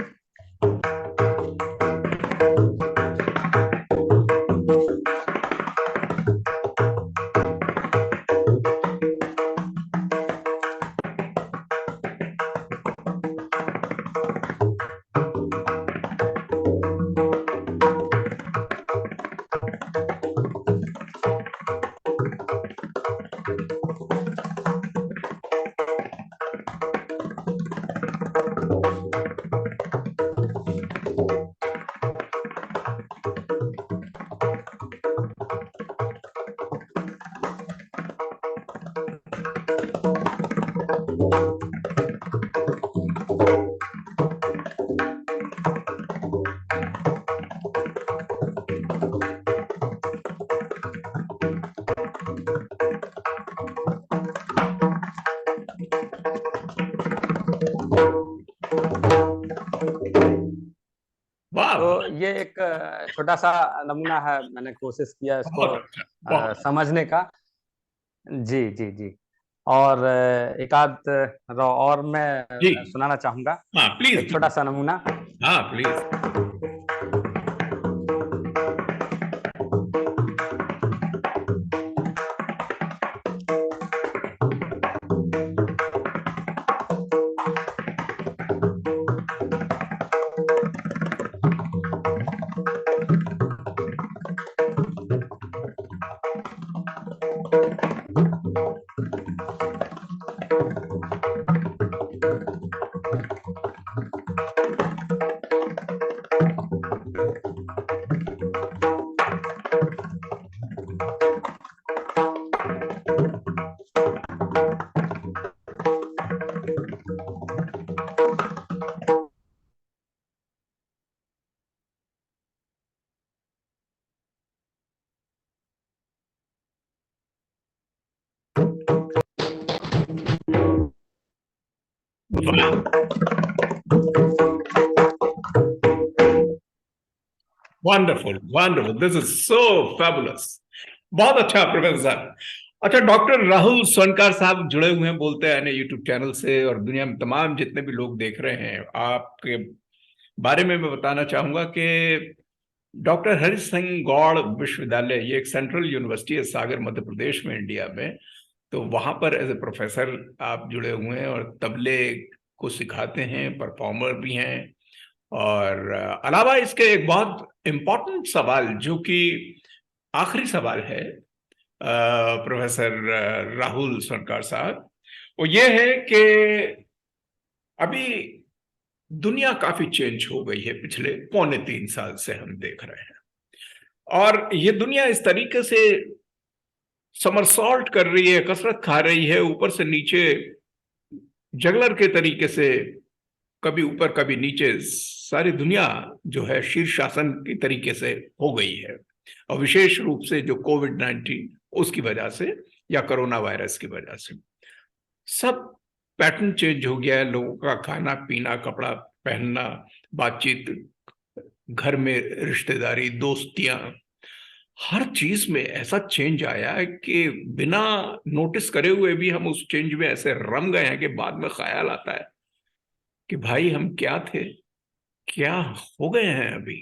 वाह तो वाह, ये एक छोटा सा नमूना है, मैंने कोशिश किया इसको बहुत अच्छा, बहुत। समझने का। जी जी जी। और एक आध और जी, मैं सुनाना चाहूंगा, हाँ प्लीज एक छोटा प्लीज। सा नमूना। हाँ प्लीज। वाह, wonderful wonderful, this is so fabulous. बहुत अच्छा प्रोफेसर साहब। अच्छा, डॉक्टर राहुल स्वर्णकार साहब जुड़े हुए हैं बोलते हैं यूट्यूब चैनल से, और दुनिया में तमाम जितने भी लोग देख रहे हैं आपके बारे में मैं बताना चाहूंगा कि डॉक्टर हरि सिंह गौड़ विश्वविद्यालय, ये एक सेंट्रल यूनिवर्सिटी है सागर मध्य प्रदेश में, इंडिया में। तो वहां पर एज ए प्रोफेसर आप जुड़े हुए हैं और तबले को सिखाते हैं, परफॉर्मर भी हैं। और अलावा इसके एक बहुत इम्पोर्टेंट सवाल, जो कि आखिरी सवाल है प्रोफेसर राहुल सरकार साहब, वो ये है कि अभी दुनिया काफी चेंज हो गई है पिछले 3.25 साल से, हम देख रहे हैं। और ये दुनिया इस तरीके से समरसॉल्ट कर रही है, कसरत खा रही है, ऊपर से नीचे जगलर के तरीके से, कभी ऊपर कभी नीचे, सारी दुनिया जो है शीर्षासन की तरीके से हो गई है। और विशेष रूप से जो कोविड-19 उसकी वजह से, या कोरोना वायरस की वजह से, सब पैटर्न चेंज हो गया है। लोगों का खाना पीना, कपड़ा पहनना, बातचीत, घर में रिश्तेदारी, दोस्तियां, हर चीज में ऐसा चेंज आया है कि बिना नोटिस करे हुए भी हम उस चेंज में ऐसे रम गए हैं कि बाद में ख्याल आता है कि भाई हम क्या थे, क्या हो गए हैं अभी।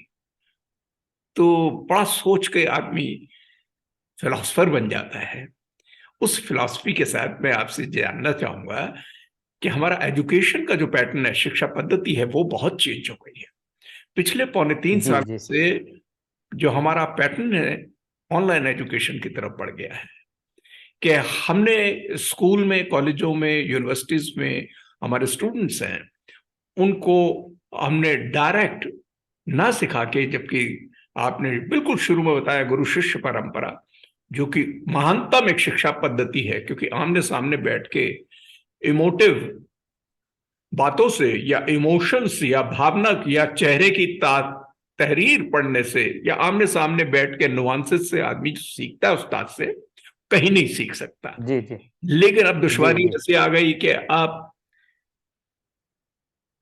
तो बड़ा सोच के आदमी फिलोसफर बन जाता है। उस फिलॉसफी के साथ मैं आपसे जानना चाहूंगा कि हमारा एजुकेशन का जो पैटर्न है, शिक्षा पद्धति है, वो बहुत चेंज हो गई है पिछले 3.25 साल जी से। जो हमारा पैटर्न है ऑनलाइन एजुकेशन की तरफ बढ़ गया है। कि हमने स्कूल में, कॉलेजों में, यूनिवर्सिटीज में हमारे स्टूडेंट्स हैं, उनको हमने डायरेक्ट ना सिखा के, जबकि आपने बिल्कुल शुरू में बताया गुरु शिष्य परंपरा, जो कि महानतम एक शिक्षा पद्धति है, क्योंकि आमने सामने बैठ के इमोटिव बातों से या इमोशंस या भावना या चेहरे की तहरीर पढ़ने से या आमने सामने बैठ के नुआंसेस से आदमी सीखता है उस्ताद से, कहीं नहीं सीख सकता। जी जी लेकिन अब दुश्वारी जी जी ऐसी आ गई कि अब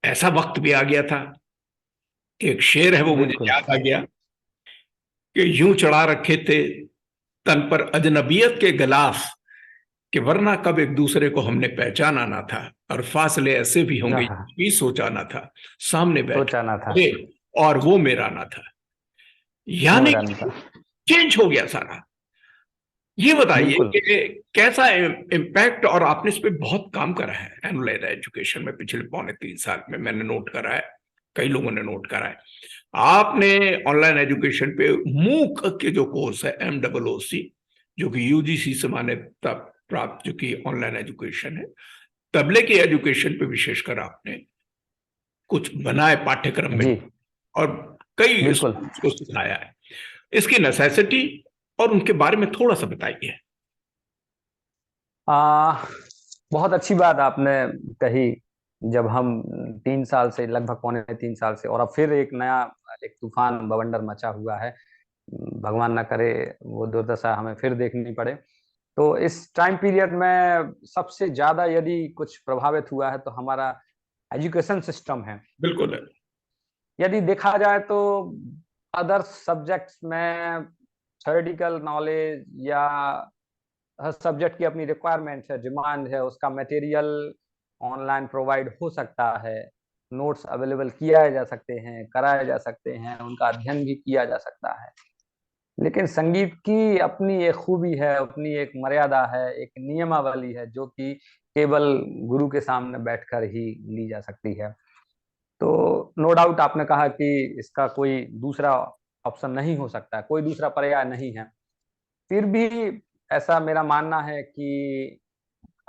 ऐसा वक्त भी आ गया था, एक शेर है वो मुझे बिल्कुल याद आ गया कि यूं चढ़ा रखे थे तन पर अजनबियत के गिलाफ, कि वरना कब एक दूसरे को हमने पहचाना ना था, और फासले ऐसे भी होंगे हाँ, ये भी सोचा ना था, सामने बैठ सोचा ना था, के और वो मेरा ना था, यानी मेरा नहीं था। चेंज हो गया सारा। ये बताइए बिल्कुल। कि कैसा इम्पैक्ट, और आपने इस पे बहुत काम करा है एनुअल एजुकेशन में पिछले 3.25 साल में, मैंने नोट करा है, कई लोगों ने नोट करा है। आपने ऑनलाइन एजुकेशन पे मूक के जो कोर्स है MOOC, जो कि यूजीसी से मान्यता प्राप्त, जो कि ऑनलाइन एजुकेशन है, तबले की एजुकेशन पे विशेषकर आपने कुछ बनाए पाठ्यक्रम में, जी और कई बिल्कुल। स्कूल्स को सिखाया है। इसकी नेसेसिटी और उनके बारे में थोड़ा सा बताइए। आ, बहुत अच्छी बात आपने कही। जब हम 3 साल से, लगभग 3.25 साल से, और अब फिर एक नया एक तूफान बवंडर मचा हुआ है, भगवान ना करे वो दुर्दशा हमें फिर देखनी पड़े। तो इस टाइम पीरियड में सबसे ज्यादा यदि कुछ प्रभावित हुआ है तो हमारा एजुकेशन सिस्टम है। बिल्कुल है। यदि देखा जाए तो अदर सब्जेक्ट्स में थ्योरेटिकल नॉलेज या हर सब्जेक्ट की अपनी रिक्वायरमेंट है, डिमांड है, उसका मटेरियल ऑनलाइन प्रोवाइड हो सकता है, नोट्स अवेलेबल किया जा सकते हैं, कराए जा सकते हैं, उनका अध्ययन भी किया जा सकता है। लेकिन संगीत की अपनी एक खूबी है, अपनी एक मर्यादा है, एक नियमावली है, जो कि केवल गुरु के सामने बैठकर ही ली जा सकती है। तो नो डाउट आपने कहा कि इसका कोई दूसरा ऑप्शन नहीं हो सकता, कोई दूसरा पर्याय नहीं है। फिर भी ऐसा मेरा मानना है कि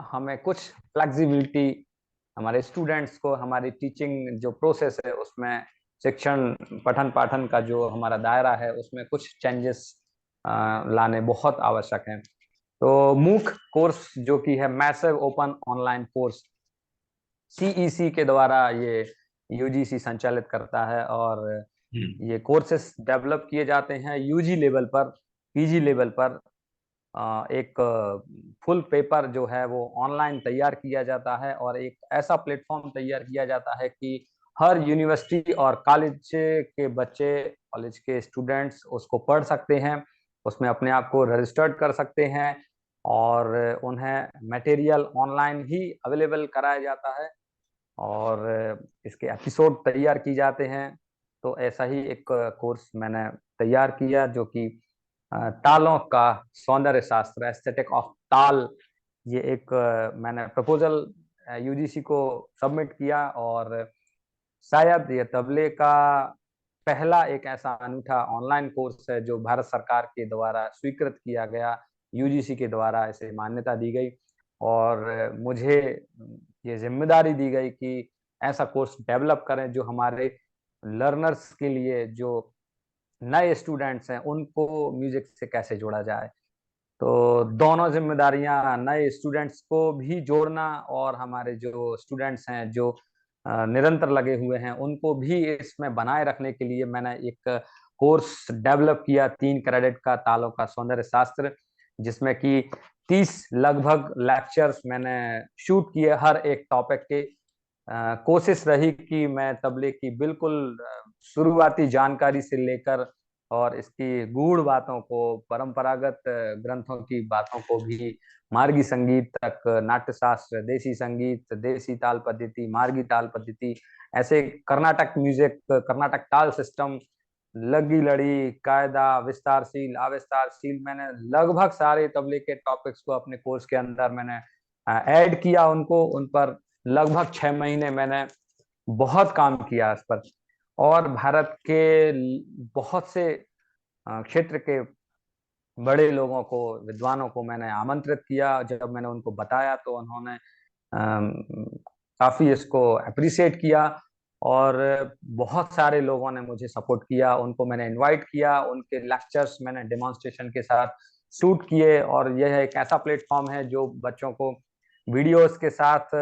हमें कुछ फ्लेक्सिबिलिटी हमारे स्टूडेंट्स को, हमारी टीचिंग जो प्रोसेस है उसमें, शिक्षण पठन पाठन का जो हमारा दायरा है उसमें कुछ चेंजेस लाने बहुत आवश्यक हैं। तो मूक कोर्स जो कि है massive open online course, CEC के द्वारा ये यूजीसी संचालित करता है, और ये कोर्सेस डेवलप किए जाते हैं यूजी लेवल पर, पीजी लेवल पर। एक फुल पेपर जो है वो ऑनलाइन तैयार किया जाता है, और एक ऐसा प्लेटफॉर्म तैयार किया जाता है कि हर यूनिवर्सिटी और कॉलेज के बच्चे, कॉलेज के स्टूडेंट्स उसको पढ़ सकते हैं, उसमें अपने आप को रजिस्टर्ड कर सकते हैं, और उन्हें मटेरियल ऑनलाइन ही अवेलेबल कराया जाता है, और इसके एपिसोड तैयार की जाते हैं। तो ऐसा ही एक कोर्स मैंने तैयार किया, जो कि तालों का सौंदर्य शास्त्र, एस्थेटिक ऑफ ताल, ये एक मैंने प्रपोजल यूजीसी को सबमिट किया, और शायद ये तबले का पहला एक ऐसा अनूठा ऑनलाइन कोर्स है जो भारत सरकार के द्वारा स्वीकृत किया गया, यूजीसी के द्वारा इसे मान्यता दी गई, और मुझे ये जिम्मेदारी दी गई कि ऐसा कोर्स डेवलप करें जो हमारे लर्नर्स के लिए, जो नए स्टूडेंट्स हैं, उनको म्यूजिक से कैसे जोड़ा जाए। तो दोनों जिम्मेदारियां, नए स्टूडेंट्स को भी जोड़ना और हमारे जो स्टूडेंट्स हैं जो निरंतर लगे हुए हैं, उनको भी इसमें बनाए रखने के लिए मैंने एक कोर्स डेवलप किया, 3 क्रेडिट का, तालों का सौंदर्य शास्त्र, जिसमें कि 30 लगभग लेक्चर्स मैंने शूट किए हर एक टॉपिक के। कोशिश रही कि मैं तबले की बिल्कुल शुरुआती जानकारी से लेकर और इसकी गूढ़ बातों को, परंपरागत ग्रंथों की बातों को भी, मार्गी संगीत तक, नाट्यशास्त्र, देसी संगीत, देसी ताल पद्धति, मार्गी ताल पद्धति, ऐसे कर्नाटक म्यूजिक, कर्नाटक ताल सिस्टम, लगी लड़ी, कायदा, विस्तारशील, अविस्तारशील, मैंने लगभग सारे तबले के टॉपिक्स को अपने कोर्स के अंदर मैंने ऐड किया। उनको, उन पर लगभग 6 महीने मैंने बहुत काम किया इस पर, और भारत के बहुत से क्षेत्र के बड़े लोगों को, विद्वानों को मैंने आमंत्रित किया। जब मैंने उनको बताया तो उन्होंने काफी इसको अप्रिशिएट किया, और बहुत सारे लोगों ने मुझे सपोर्ट किया। उनको मैंने इनवाइट किया, उनके लेक्चर्स मैंने डेमोन्स्ट्रेशन के साथ शूट किए। और यह एक ऐसा प्लेटफॉर्म है जो बच्चों को वीडियोस के साथ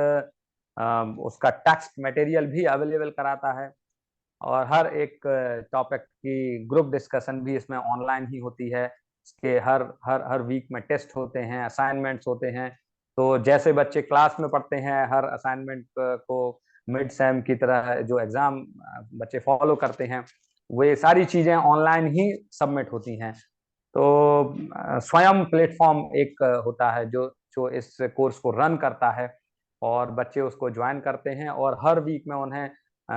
उसका टेक्स्ट मटेरियल भी अवेलेबल कराता है, और हर एक टॉपिक की ग्रुप डिस्कशन भी इसमें ऑनलाइन ही होती है। इसके हर हर हर वीक में टेस्ट होते हैं, असाइनमेंट्स होते हैं। तो जैसे बच्चे क्लास में पढ़ते हैं, हर असाइनमेंट को मिड सेम की तरह जो एग्जाम बच्चे फॉलो करते हैं, वे सारी चीजें ऑनलाइन ही सबमिट होती हैं। तो स्वयं प्लेटफॉर्म एक होता है जो जो इस कोर्स को रन करता है, और बच्चे उसको ज्वाइन करते हैं, और हर वीक में उन्हें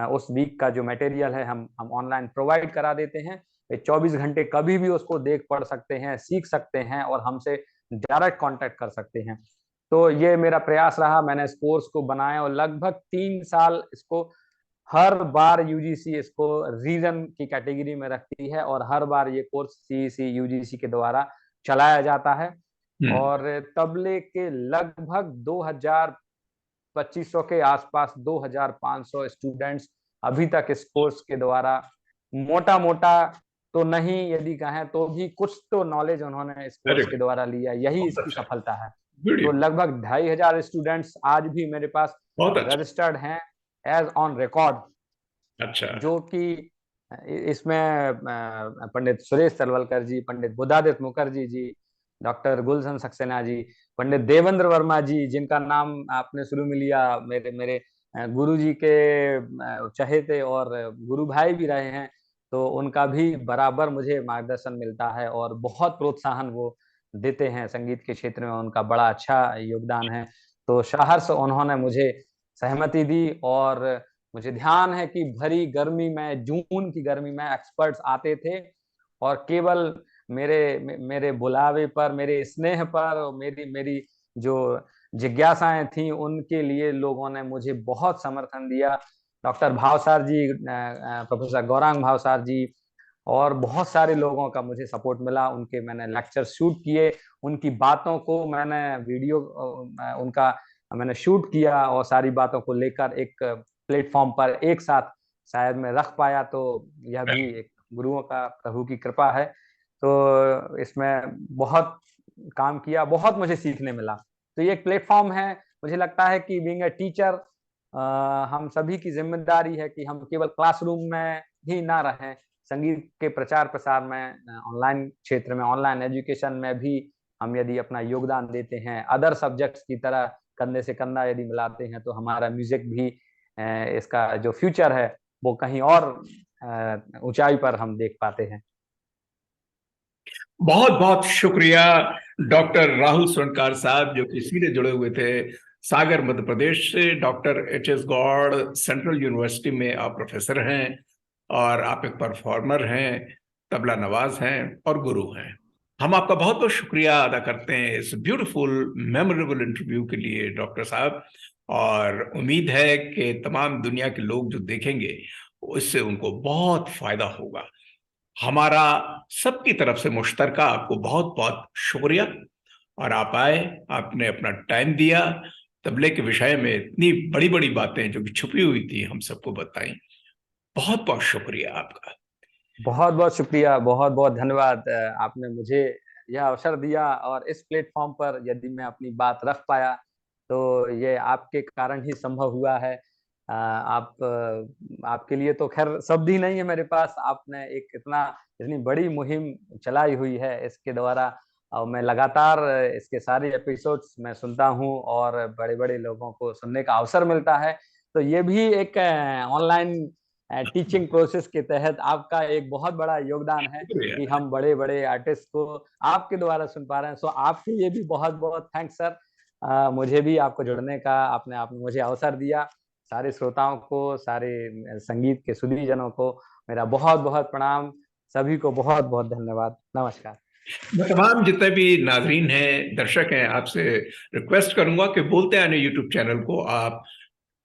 उस वीक का जो मटेरियल है हम ऑनलाइन प्रोवाइड करा देते हैं। 24 घंटे कभी भी उसको देख पढ़ सकते हैं, सीख सकते हैं, और हमसे डायरेक्ट कांटेक्ट कर सकते हैं। तो ये मेरा प्रयास रहा। मैंने इस कोर्स को बनाया और लगभग 3 साल इसको, हर बार यूजीसी इसको रीजन की कैटेगरी में रखती है, और हर बार ये कोर्स सीईसी यूजीसी के द्वारा चलाया जाता है। और तबले के लगभग 2500 के आसपास, 2500 स्टूडेंट्स अभी तक इस कोर्स के द्वारा मोटा मोटा तो नहीं यदि कहें तो भी कुछ तो नॉलेज उन्होंने इस कोर्स के द्वारा लिया। यही इसकी सफलता है। तो लगभग 2500 स्टूडेंट्स आज भी मेरे पास रजिस्टर्ड हैं एज ऑन रिकॉर्ड। अच्छा। जो कि इसमें पंडित सुरेश तलवलकर जी, पंडित बुद्धादित्य मुखर्जी जी, डॉक्टर गुलशन सक्सेना जी, पंडित देवेंद्र वर्मा जी, जिनका नाम आपने शुरू में लिया, मेरे गुरु जी के चहेते और गुरु भाई भी रहे हैं। तो उनका भी बराबर मुझे मार्गदर्शन मिलता है, और बहुत प्रोत्साहन वो देते हैं। संगीत के क्षेत्र में उनका बड़ा अच्छा योगदान है। तो सहर्ष उन्होंने मुझे सहमति दी, और मुझे ध्यान है कि भरी गर्मी में, जून की गर्मी में एक्सपर्ट्स आते थे, और केवल मेरे बुलावे पर, मेरे स्नेह पर, मेरी मेरी जो जिज्ञासाएं थी, उनके लिए लोगों ने मुझे बहुत समर्थन दिया। डॉक्टर भावसार जी, प्रोफेसर गौरांग भावसार जी, और बहुत सारे लोगों का मुझे सपोर्ट मिला। उनके मैंने लेक्चर शूट किए, उनकी बातों को मैंने वीडियो उनका मैंने शूट किया, और सारी बातों को लेकर एक प्लेटफॉर्म पर एक साथ शायद मैं रख पाया। तो यह भी एक गुरुओं का, प्रभु की कृपा है। तो इसमें बहुत काम किया, बहुत मुझे सीखने मिला। तो ये एक प्लेटफॉर्म है। मुझे लगता है कि बीइंग अ टीचर हम सभी की जिम्मेदारी है कि हम केवल क्लासरूम में ही ना रहें, संगीत के प्रचार प्रसार में, ऑनलाइन क्षेत्र में, ऑनलाइन एजुकेशन में भी हम यदि अपना योगदान देते हैं, अदर सब्जेक्ट्स की तरह कंधे से कंधा यदि मिलाते हैं, तो हमारा म्यूजिक भी, इसका जो फ्यूचर है वो कहीं और ऊंचाई पर हम देख पाते हैं। बहुत बहुत शुक्रिया डॉक्टर राहुल स्वर्णकार साहब, जो कि सीधे जुड़े हुए थे सागर मध्य प्रदेश से। Doctor H S. Gour central university में आप प्रोफेसर हैं, और आप एक परफॉर्मर हैं, तबला नवाज हैं और गुरु हैं। हम आपका बहुत बहुत शुक्रिया अदा करते हैं इस ब्यूटीफुल मेमोरेबल इंटरव्यू के लिए डॉक्टर साहब, और उम्मीद है कि तमाम दुनिया के लोग जो देखेंगे उससे उनको बहुत फायदा होगा। हमारा सबकी तरफ से मुश्तरका आपको बहुत बहुत शुक्रिया। और आप आए, आपने अपना टाइम दिया, तबले के विषय में इतनी बड़ी बड़ी बातें जो कि छुपी हुई थी हम सबको बताई। बहुत बहुत शुक्रिया आपका। बहुत बहुत शुक्रिया, बहुत बहुत धन्यवाद। आपने मुझे यह अवसर दिया, और इस प्लेटफॉर्म पर यदि मैं अपनी बात रख पाया तो ये आपके कारण ही संभव हुआ है। आपके लिए तो खैर शब्द ही नहीं है मेरे पास। आपने एक इतनी बड़ी मुहिम चलाई हुई है इसके द्वारा, और मैं लगातार इसके सारे एपिसोड्स मैं सुनता हूँ, और बड़े बड़े लोगों को सुनने का अवसर मिलता है। तो ये भी एक ऑनलाइन टीचिंग प्रोसेस के तहत आपका एक बहुत बड़ा योगदान है कि हम बड़े बड़े आर्टिस्ट को आपके द्वारा सुन पा रहे हैं। सो आपके लिए भी बहुत बहुत थैंक्स सर। मुझे भी आपको जुड़ने का आपने मुझे अवसर दिया। सारे श्रोताओं को, सारे संगीत के सुधी जनों को मेरा बहुत बहुत प्रणाम। सभी को बहुत बहुत धन्यवाद। नमस्कार। मैं तमाम जितने भी नाजरीन हैं, दर्शक हैं, आपसे रिक्वेस्ट करूंगा कि बोलते आने यूट्यूब चैनल को आप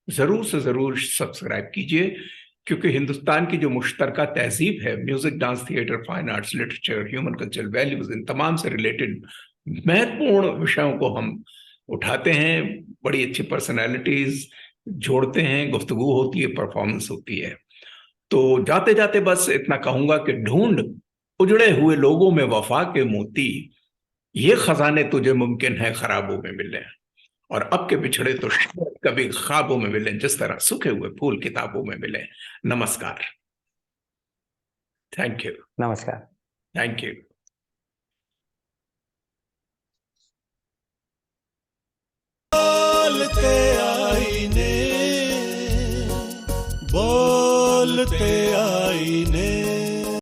जरूर से जरूर सब्सक्राइब कीजिए। क्योंकि हिंदुस्तान की जो मुश्तरका तहजीब है, music, dance, theatre, fine arts, literature, human cultural values, इन तमाम से रिलेटेड महत्वपूर्ण विषयों को हम उठाते हैं, बड़ी अच्छी पर्सनैलिटीज जोड़ते हैं, गुफ्तगू होती है, परफॉर्मेंस होती है। तो जाते जाते बस इतना कहूंगा कि ढूंढ उजड़े हुए लोगों में वफा के मोती, ये खजाने तुझे मुमकिन है खराबों में मिले, और अब के बिछड़े तो शायद कभी ख्वाबों में मिले, जिस तरह सूखे हुए फूल किताबों में मिले। नमस्कार। Thank you. नमस्कार। Thank you. बोलते आईने, बोलते आईने।